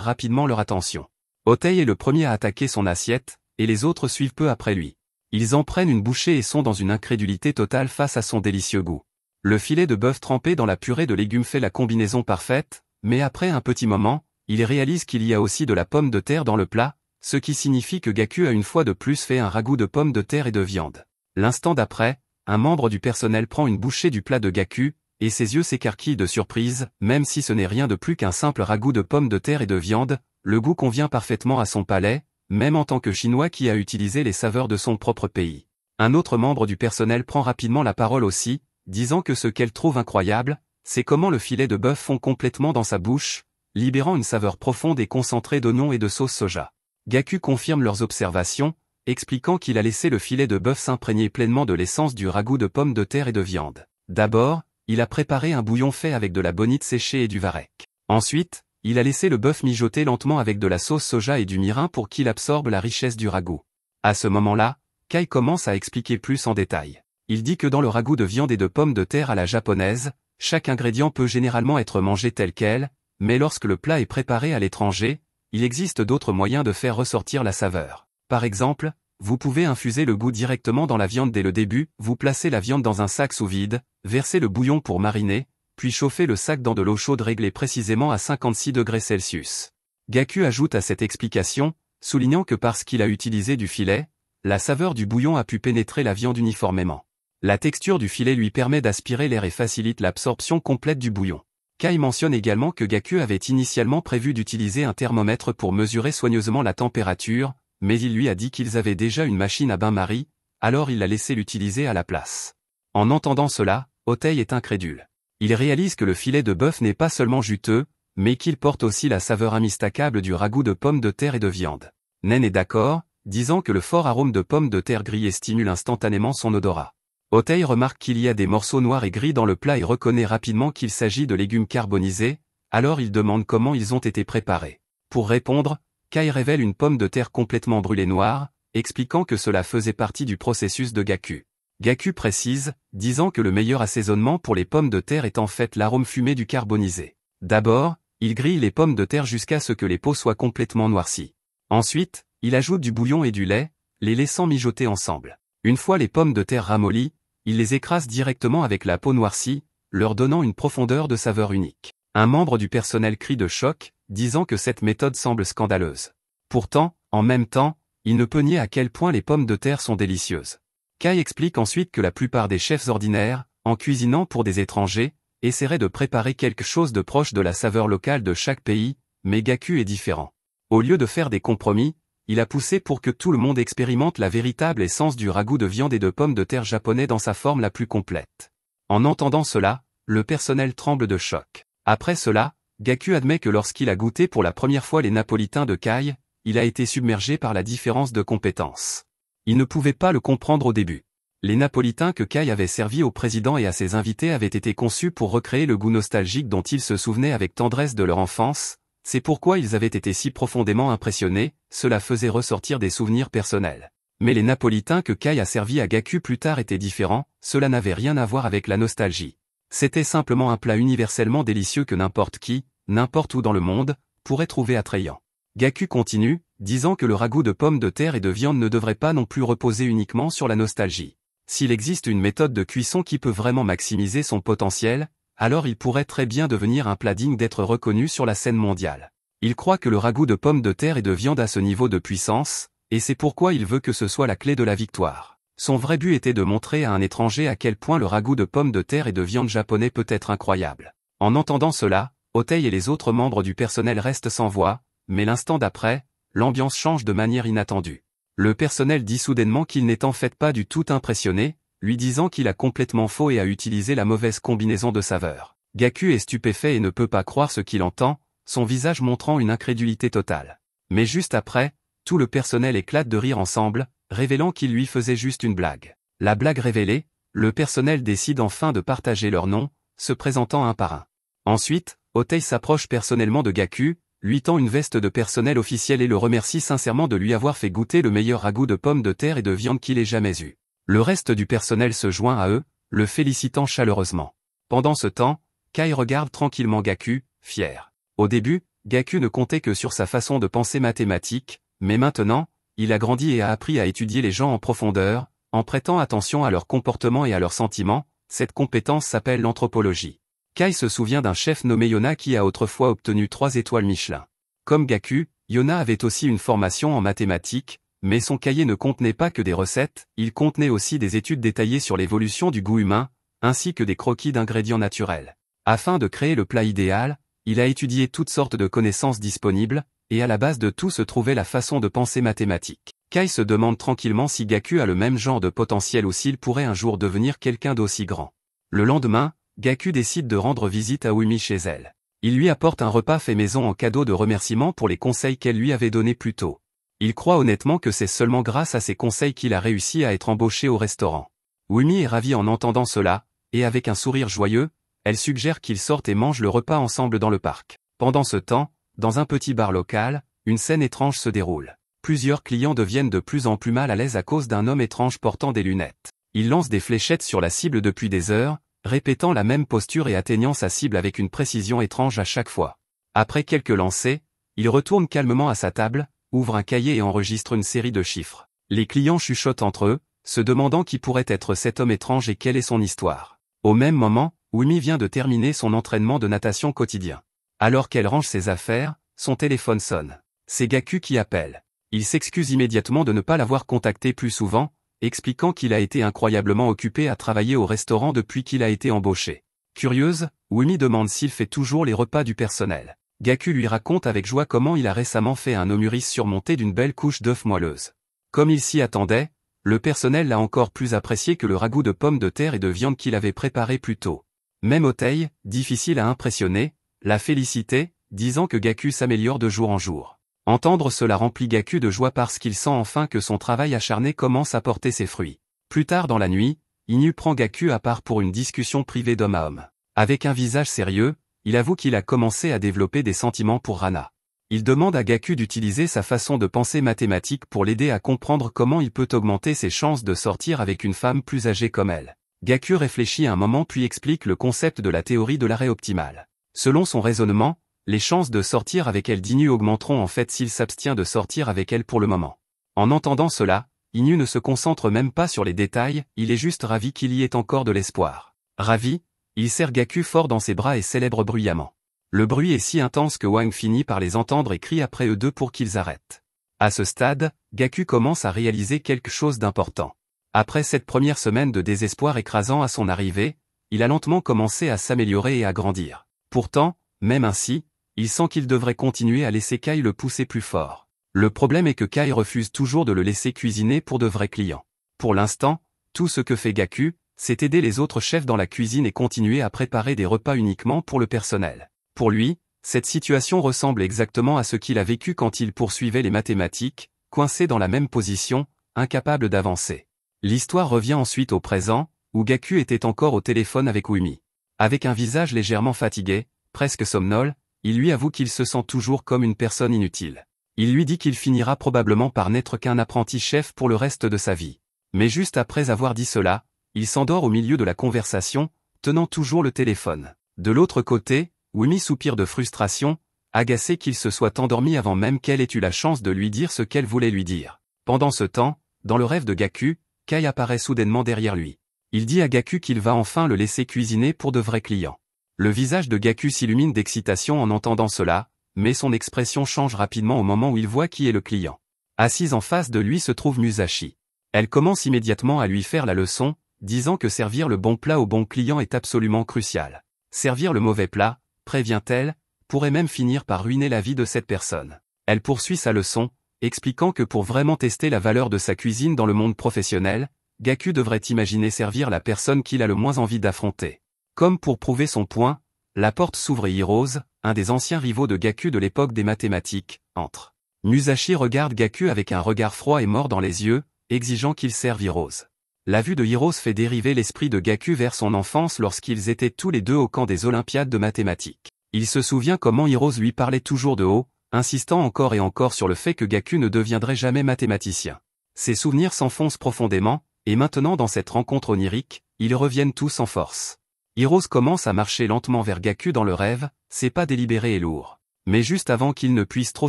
rapidement leur attention. Otei est le premier à attaquer son assiette, et les autres suivent peu après lui. Ils en prennent une bouchée et sont dans une incrédulité totale face à son délicieux goût. Le filet de bœuf trempé dans la purée de légumes fait la combinaison parfaite, mais après un petit moment, il réalise qu'il y a aussi de la pomme de terre dans le plat, ce qui signifie que Gaku a une fois de plus fait un ragoût de pommes de terre et de viande. L'instant d'après, un membre du personnel prend une bouchée du plat de Gaku, et ses yeux s'écarquillent de surprise, même si ce n'est rien de plus qu'un simple ragoût de pommes de terre et de viande, le goût convient parfaitement à son palais, même en tant que Chinois qui a utilisé les saveurs de son propre pays. Un autre membre du personnel prend rapidement la parole aussi, disant que ce qu'elle trouve incroyable, c'est comment le filet de bœuf fond complètement dans sa bouche, libérant une saveur profonde et concentrée d'oignons et de sauce soja. Gaku confirme leurs observations, expliquant qu'il a laissé le filet de bœuf s'imprégner pleinement de l'essence du ragoût de pommes de terre et de viande. D'abord, il a préparé un bouillon fait avec de la bonite séchée et du varech. Ensuite, il a laissé le bœuf mijoter lentement avec de la sauce soja et du mirin pour qu'il absorbe la richesse du ragoût. À ce moment-là, Kai commence à expliquer plus en détail. Il dit que dans le ragoût de viande et de pommes de terre à la japonaise, chaque ingrédient peut généralement être mangé tel quel, mais lorsque le plat est préparé à l'étranger, il existe d'autres moyens de faire ressortir la saveur. Par exemple, vous pouvez infuser le goût directement dans la viande dès le début, vous placez la viande dans un sac sous vide, versez le bouillon pour mariner, puis chauffez le sac dans de l'eau chaude réglée précisément à 56 degrés Celsius. Gaku ajoute à cette explication, soulignant que parce qu'il a utilisé du filet, la saveur du bouillon a pu pénétrer la viande uniformément. La texture du filet lui permet d'aspirer l'air et facilite l'absorption complète du bouillon. Kai mentionne également que Gaku avait initialement prévu d'utiliser un thermomètre pour mesurer soigneusement la température, mais il lui a dit qu'ils avaient déjà une machine à bain-marie, alors il l'a laissé l'utiliser à la place. En entendant cela, Otei est incrédule. Il réalise que le filet de bœuf n'est pas seulement juteux, mais qu'il porte aussi la saveur imistakable du ragoût de pommes de terre et de viande. Naine est d'accord, disant que le fort arôme de pommes de terre grillées stimule instantanément son odorat. Otei remarque qu'il y a des morceaux noirs et gris dans le plat et reconnaît rapidement qu'il s'agit de légumes carbonisés, alors il demande comment ils ont été préparés. Pour répondre, Kai révèle une pomme de terre complètement brûlée noire, expliquant que cela faisait partie du processus de Gaku. Gaku précise, disant que le meilleur assaisonnement pour les pommes de terre est en fait l'arôme fumé du carbonisé. D'abord, il grille les pommes de terre jusqu'à ce que les peaux soient complètement noircies. Ensuite, il ajoute du bouillon et du lait, les laissant mijoter ensemble. Une fois les pommes de terre ramollies, il les écrase directement avec la peau noircie, leur donnant une profondeur de saveur unique. Un membre du personnel crie de choc, disant que cette méthode semble scandaleuse. Pourtant, en même temps, il ne peut nier à quel point les pommes de terre sont délicieuses. Kai explique ensuite que la plupart des chefs ordinaires, en cuisinant pour des étrangers, essaieraient de préparer quelque chose de proche de la saveur locale de chaque pays, mais Gaku est différent. Au lieu de faire des compromis, il a poussé pour que tout le monde expérimente la véritable essence du ragoût de viande et de pommes de terre japonais dans sa forme la plus complète. En entendant cela, le personnel tremble de choc. Après cela, Gaku admet que lorsqu'il a goûté pour la première fois les napolitains de Kai, il a été submergé par la différence de compétences. Il ne pouvait pas le comprendre au début. Les napolitains que Kai avait servis au président et à ses invités avaient été conçus pour recréer le goût nostalgique dont ils se souvenaient avec tendresse de leur enfance, c'est pourquoi ils avaient été si profondément impressionnés, cela faisait ressortir des souvenirs personnels. Mais les napolitains que Kai a servis à Gaku plus tard étaient différents, cela n'avait rien à voir avec la nostalgie. C'était simplement un plat universellement délicieux que n'importe qui, n'importe où dans le monde, pourrait trouver attrayant. Gaku continue, disant que le ragoût de pommes de terre et de viande ne devrait pas non plus reposer uniquement sur la nostalgie. S'il existe une méthode de cuisson qui peut vraiment maximiser son potentiel, alors il pourrait très bien devenir un plat digne d'être reconnu sur la scène mondiale. Il croit que le ragoût de pommes de terre et de viande a ce niveau de puissance, et c'est pourquoi il veut que ce soit la clé de la victoire. Son vrai but était de montrer à un étranger à quel point le ragoût de pommes de terre et de viande japonais peut être incroyable. En entendant cela, Otei et les autres membres du personnel restent sans voix, mais l'instant d'après, l'ambiance change de manière inattendue. Le personnel dit soudainement qu'il n'est en fait pas du tout impressionné, lui disant qu'il a complètement faux et a utilisé la mauvaise combinaison de saveurs. Gaku est stupéfait et ne peut pas croire ce qu'il entend, son visage montrant une incrédulité totale. Mais juste après, tout le personnel éclate de rire ensemble, révélant qu'il lui faisait juste une blague. La blague révélée, le personnel décide enfin de partager leurs noms, se présentant un par un. Ensuite, Otei s'approche personnellement de Gaku, lui tend une veste de personnel officiel et le remercie sincèrement de lui avoir fait goûter le meilleur ragoût de pommes de terre et de viande qu'il ait jamais eu. Le reste du personnel se joint à eux, le félicitant chaleureusement. Pendant ce temps, Kai regarde tranquillement Gaku, fier. Au début, Gaku ne comptait que sur sa façon de penser mathématique, mais maintenant, il a grandi et a appris à étudier les gens en profondeur, en prêtant attention à leur comportement et à leurs sentiments. Cette compétence s'appelle l'anthropologie. Kai se souvient d'un chef nommé Yona qui a autrefois obtenu 3 étoiles Michelin. Comme Gaku, Yona avait aussi une formation en mathématiques, mais son cahier ne contenait pas que des recettes, il contenait aussi des études détaillées sur l'évolution du goût humain, ainsi que des croquis d'ingrédients naturels. Afin de créer le plat idéal, il a étudié toutes sortes de connaissances disponibles, et à la base de tout se trouvait la façon de penser mathématique. Kai se demande tranquillement si Gaku a le même genre de potentiel ou s'il pourrait un jour devenir quelqu'un d'aussi grand. Le lendemain, Gaku décide de rendre visite à Umi chez elle. Il lui apporte un repas fait maison en cadeau de remerciement pour les conseils qu'elle lui avait donnés plus tôt. Il croit honnêtement que c'est seulement grâce à ces conseils qu'il a réussi à être embauché au restaurant. Umi est ravie en entendant cela, et avec un sourire joyeux, elle suggère qu'ils sortent et mangent le repas ensemble dans le parc. Pendant ce temps, dans un petit bar local, une scène étrange se déroule. Plusieurs clients deviennent de plus en plus mal à l'aise à cause d'un homme étrange portant des lunettes. Il lance des fléchettes sur la cible depuis des heures, répétant la même posture et atteignant sa cible avec une précision étrange à chaque fois. Après quelques lancers, il retourne calmement à sa table, ouvre un cahier et enregistre une série de chiffres. Les clients chuchotent entre eux, se demandant qui pourrait être cet homme étrange et quelle est son histoire. Au même moment, Umi vient de terminer son entraînement de natation quotidien. Alors qu'elle range ses affaires, son téléphone sonne. C'est Gaku qui appelle. Il s'excuse immédiatement de ne pas l'avoir contacté plus souvent, expliquant qu'il a été incroyablement occupé à travailler au restaurant depuis qu'il a été embauché. Curieuse, Umi demande s'il fait toujours les repas du personnel. Gaku lui raconte avec joie comment il a récemment fait un omuris surmonté d'une belle couche d'œufs moelleuses. Comme il s'y attendait, le personnel l'a encore plus apprécié que le ragoût de pommes de terre et de viande qu'il avait préparé plus tôt. Même Otei, difficile à impressionner, l'a félicité, disant que Gaku s'améliore de jour en jour. Entendre cela remplit Gaku de joie parce qu'il sent enfin que son travail acharné commence à porter ses fruits. Plus tard dans la nuit, Inu prend Gaku à part pour une discussion privée d'homme à homme. Avec un visage sérieux, il avoue qu'il a commencé à développer des sentiments pour Rana. Il demande à Gaku d'utiliser sa façon de penser mathématique pour l'aider à comprendre comment il peut augmenter ses chances de sortir avec une femme plus âgée comme elle. Gaku réfléchit un moment puis explique le concept de la théorie de l'arrêt optimal. Selon son raisonnement, les chances de sortir avec elle d'Inu augmenteront en fait s'il s'abstient de sortir avec elle pour le moment. En entendant cela, Inu ne se concentre même pas sur les détails, il est juste ravi qu'il y ait encore de l'espoir. Ravi, il serre Gaku fort dans ses bras et célèbre bruyamment. Le bruit est si intense que Wang finit par les entendre et crie après eux deux pour qu'ils arrêtent. À ce stade, Gaku commence à réaliser quelque chose d'important. Après cette première semaine de désespoir écrasant à son arrivée, il a lentement commencé à s'améliorer et à grandir. Pourtant, même ainsi, il sent qu'il devrait continuer à laisser Kai le pousser plus fort. Le problème est que Kai refuse toujours de le laisser cuisiner pour de vrais clients. Pour l'instant, tout ce que fait Gaku, c'est aider les autres chefs dans la cuisine et continuer à préparer des repas uniquement pour le personnel. Pour lui, cette situation ressemble exactement à ce qu'il a vécu quand il poursuivait les mathématiques, coincé dans la même position, incapable d'avancer. L'histoire revient ensuite au présent, où Gaku était encore au téléphone avec Wumi. Avec un visage légèrement fatigué, presque somnole, il lui avoue qu'il se sent toujours comme une personne inutile. Il lui dit qu'il finira probablement par n'être qu'un apprenti chef pour le reste de sa vie. Mais juste après avoir dit cela, il s'endort au milieu de la conversation, tenant toujours le téléphone. De l'autre côté, Wumi soupire de frustration, agacé qu'il se soit endormi avant même qu'elle ait eu la chance de lui dire ce qu'elle voulait lui dire. Pendant ce temps, dans le rêve de Gaku, Kai apparaît soudainement derrière lui. Il dit à Gaku qu'il va enfin le laisser cuisiner pour de vrais clients. Le visage de Gaku s'illumine d'excitation en entendant cela, mais son expression change rapidement au moment où il voit qui est le client. Assise en face de lui se trouve Musashi. Elle commence immédiatement à lui faire la leçon, disant que servir le bon plat au bon client est absolument crucial. Servir le mauvais plat, prévient-elle, pourrait même finir par ruiner la vie de cette personne. Elle poursuit sa leçon, expliquant que pour vraiment tester la valeur de sa cuisine dans le monde professionnel, Gaku devrait imaginer servir la personne qu'il a le moins envie d'affronter. Comme pour prouver son point, la porte s'ouvre et Hirose, un des anciens rivaux de Gaku de l'époque des mathématiques, entre. Musashi regarde Gaku avec un regard froid et mort dans les yeux, exigeant qu'il serve Hirose. La vue de Hirose fait dériver l'esprit de Gaku vers son enfance lorsqu'ils étaient tous les deux au camp des Olympiades de mathématiques. Il se souvient comment Hirose lui parlait toujours de haut, insistant encore et encore sur le fait que Gaku ne deviendrait jamais mathématicien. Ses souvenirs s'enfoncent profondément, et maintenant dans cette rencontre onirique, ils reviennent tous en force. Hirose commence à marcher lentement vers Gaku dans le rêve, ses pas délibérés et lourds. Mais juste avant qu'il ne puisse trop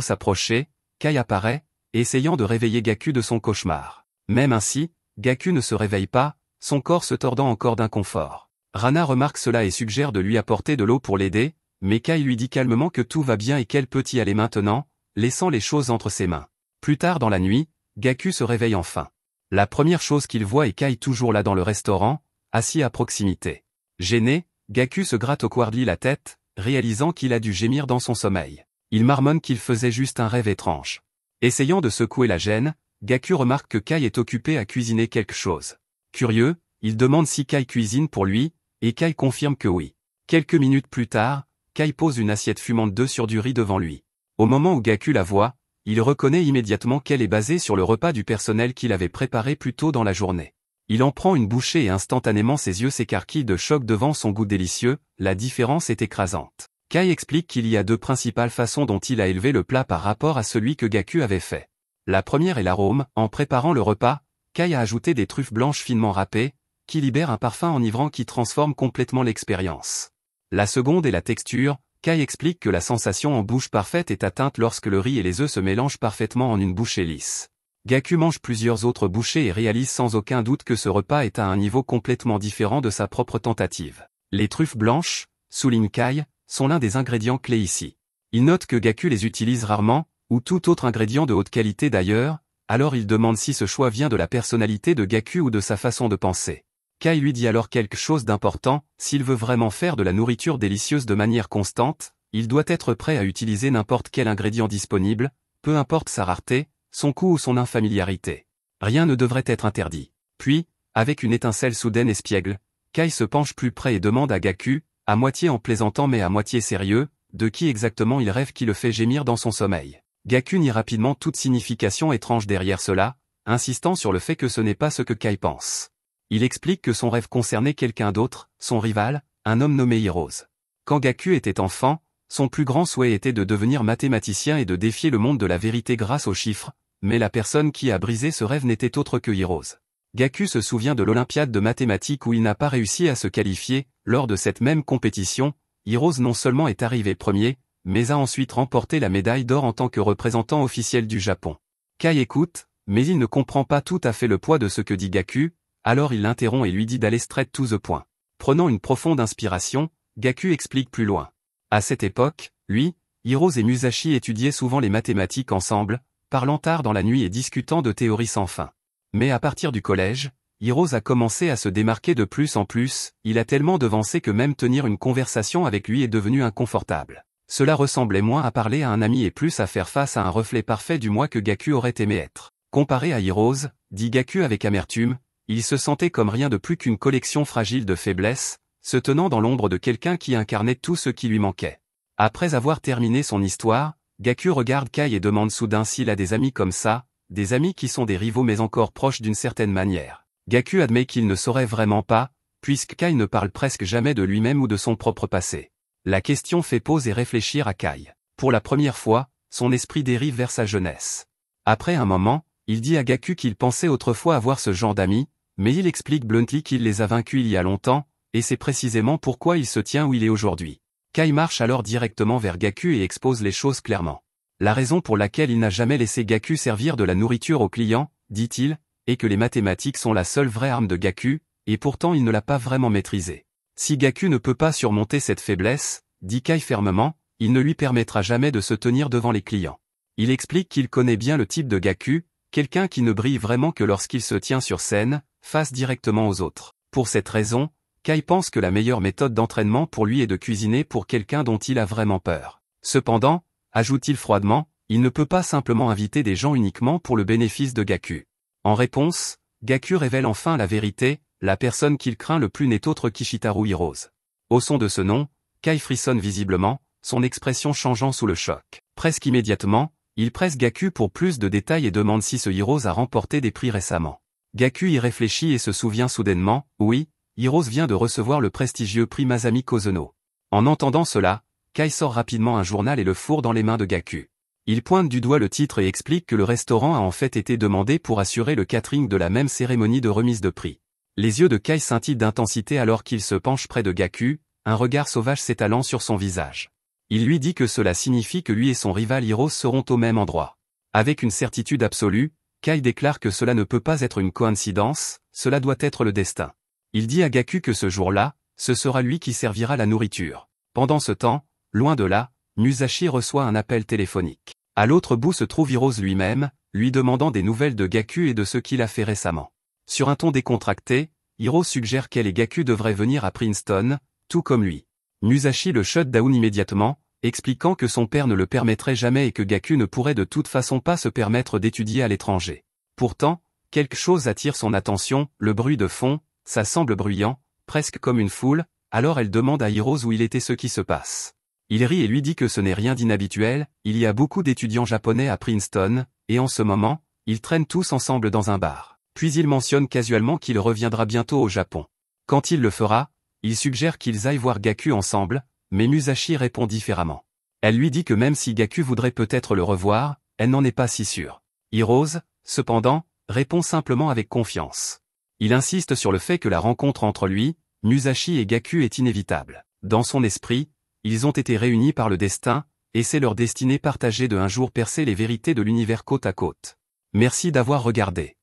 s'approcher, Kai apparaît, essayant de réveiller Gaku de son cauchemar. Même ainsi, Gaku ne se réveille pas, son corps se tordant encore d'inconfort. Rana remarque cela et suggère de lui apporter de l'eau pour l'aider, mais Kai lui dit calmement que tout va bien et qu'elle peut y aller maintenant, laissant les choses entre ses mains. Plus tard dans la nuit, Gaku se réveille enfin. La première chose qu'il voit est Kai toujours là dans le restaurant, assis à proximité. Gêné, Gaku se gratte au courlis la tête, réalisant qu'il a dû gémir dans son sommeil. Il marmonne qu'il faisait juste un rêve étrange. Essayant de secouer la gêne, Gaku remarque que Kai est occupé à cuisiner quelque chose. Curieux, il demande si Kai cuisine pour lui, et Kai confirme que oui. Quelques minutes plus tard, Kai pose une assiette fumante d'œufs sur du riz devant lui. Au moment où Gaku la voit, il reconnaît immédiatement qu'elle est basée sur le repas du personnel qu'il avait préparé plus tôt dans la journée. Il en prend une bouchée et instantanément ses yeux s'écarquillent de choc devant son goût délicieux, la différence est écrasante. Kai explique qu'il y a deux principales façons dont il a élevé le plat par rapport à celui que Gaku avait fait. La première est l'arôme. En préparant le repas, Kai a ajouté des truffes blanches finement râpées, qui libèrent un parfum enivrant qui transforme complètement l'expérience. La seconde est la texture. Kai explique que la sensation en bouche parfaite est atteinte lorsque le riz et les œufs se mélangent parfaitement en une bouchée lisse. Gaku mange plusieurs autres bouchées et réalise sans aucun doute que ce repas est à un niveau complètement différent de sa propre tentative. Les truffes blanches, souligne Kai, sont l'un des ingrédients clés ici. Il note que Gaku les utilise rarement, ou tout autre ingrédient de haute qualité d'ailleurs, alors il demande si ce choix vient de la personnalité de Gaku ou de sa façon de penser. Kai lui dit alors quelque chose d'important, s'il veut vraiment faire de la nourriture délicieuse de manière constante, il doit être prêt à utiliser n'importe quel ingrédient disponible, peu importe sa rareté, son coût ou son infamiliarité. Rien ne devrait être interdit. Puis, avec une étincelle soudaine espiègle, Kai se penche plus près et demande à Gaku, à moitié en plaisantant mais à moitié sérieux, De qui exactement il rêve qui le fait gémir dans son sommeil? Gaku nie rapidement toute signification étrange derrière cela, insistant sur le fait que ce n'est pas ce que Kai pense. Il explique que son rêve concernait quelqu'un d'autre, son rival, un homme nommé Hirose. Quand Gaku était enfant, son plus grand souhait était de devenir mathématicien et de défier le monde de la vérité grâce aux chiffres, mais la personne qui a brisé ce rêve n'était autre que Hirose. Gaku se souvient de l'Olympiade de mathématiques où il n'a pas réussi à se qualifier. Lors de cette même compétition, Hirose non seulement est arrivé premier, mais a ensuite remporté la médaille d'or en tant que représentant officiel du Japon. Kai écoute, mais il ne comprend pas tout à fait le poids de ce que dit Gaku, alors il l'interrompt et lui dit d'aller straight to the point. Prenant une profonde inspiration, Gaku explique plus loin. À cette époque, lui, Hirose et Musashi étudiaient souvent les mathématiques ensemble, parlant tard dans la nuit et discutant de théories sans fin. Mais à partir du collège, Hirose a commencé à se démarquer de plus en plus, il a tellement devancé que même tenir une conversation avec lui est devenu inconfortable. Cela ressemblait moins à parler à un ami et plus à faire face à un reflet parfait du moi que Gaku aurait aimé être. Comparé à Hirose, dit Gaku avec amertume, il se sentait comme rien de plus qu'une collection fragile de faiblesses, se tenant dans l'ombre de quelqu'un qui incarnait tout ce qui lui manquait. Après avoir terminé son histoire, Gaku regarde Kai et demande soudain s'il a des amis comme ça, des amis qui sont des rivaux mais encore proches d'une certaine manière. Gaku admet qu'il ne saurait vraiment pas, puisque Kai ne parle presque jamais de lui-même ou de son propre passé. La question fait pause et réfléchir à Kai. Pour la première fois, son esprit dérive vers sa jeunesse. Après un moment, il dit à Gaku qu'il pensait autrefois avoir ce genre d'amis, mais il explique bluntly qu'il les a vaincus il y a longtemps, et c'est précisément pourquoi il se tient où il est aujourd'hui. Kai marche alors directement vers Gaku et expose les choses clairement. La raison pour laquelle il n'a jamais laissé Gaku servir de la nourriture aux clients, dit-il, est que les mathématiques sont la seule vraie arme de Gaku, et pourtant il ne l'a pas vraiment maîtrisée. Si Gaku ne peut pas surmonter cette faiblesse, dit Kai fermement, il ne lui permettra jamais de se tenir devant les clients. Il explique qu'il connaît bien le type de Gaku, quelqu'un qui ne brille vraiment que lorsqu'il se tient sur scène, face directement aux autres. Pour cette raison, Kai pense que la meilleure méthode d'entraînement pour lui est de cuisiner pour quelqu'un dont il a vraiment peur. Cependant, ajoute-t-il froidement, il ne peut pas simplement inviter des gens uniquement pour le bénéfice de Gaku. En réponse, Gaku révèle enfin la vérité, la personne qu'il craint le plus n'est autre qu'Ishitaru Hirose. Au son de ce nom, Kai frissonne visiblement, son expression changeant sous le choc. Presque immédiatement, il presse Gaku pour plus de détails et demande si ce Hirose a remporté des prix récemment. Gaku y réfléchit et se souvient soudainement, oui, Hirose vient de recevoir le prestigieux prix Masami Kozono. En entendant cela, Kai sort rapidement un journal et le fourre dans les mains de Gaku. Il pointe du doigt le titre et explique que le restaurant a en fait été demandé pour assurer le catering de la même cérémonie de remise de prix. Les yeux de Kai scintillent d'intensité alors qu'il se penche près de Gaku, un regard sauvage s'étalant sur son visage. Il lui dit que cela signifie que lui et son rival Hirose seront au même endroit. Avec une certitude absolue, Kai déclare que cela ne peut pas être une coïncidence, cela doit être le destin. Il dit à Gaku que ce jour-là, ce sera lui qui servira la nourriture. Pendant ce temps, loin de là, Musashi reçoit un appel téléphonique. À l'autre bout se trouve Hirose lui-même, lui demandant des nouvelles de Gaku et de ce qu'il a fait récemment. Sur un ton décontracté, Hirose suggère qu'elle et Gaku devraient venir à Princeton, tout comme lui. Musashi le shut down immédiatement, expliquant que son père ne le permettrait jamais et que Gaku ne pourrait de toute façon pas se permettre d'étudier à l'étranger. Pourtant, quelque chose attire son attention, le bruit de fond, ça semble bruyant, presque comme une foule, alors elle demande à Hirose où il était ce qui se passe. Il rit et lui dit que ce n'est rien d'inhabituel, il y a beaucoup d'étudiants japonais à Princeton, et en ce moment, ils traînent tous ensemble dans un bar. Puis il mentionne casuellement qu'il reviendra bientôt au Japon. Quand il le fera, il suggère qu'ils aillent voir Gaku ensemble, mais Musashi répond différemment. Elle lui dit que même si Gaku voudrait peut-être le revoir, elle n'en est pas si sûre. Hirose, cependant, répond simplement avec confiance. Il insiste sur le fait que la rencontre entre lui, Musashi et Gaku est inévitable. Dans son esprit, ils ont été réunis par le destin, et c'est leur destinée partagée de un jour percer les vérités de l'univers côte à côte. Merci d'avoir regardé.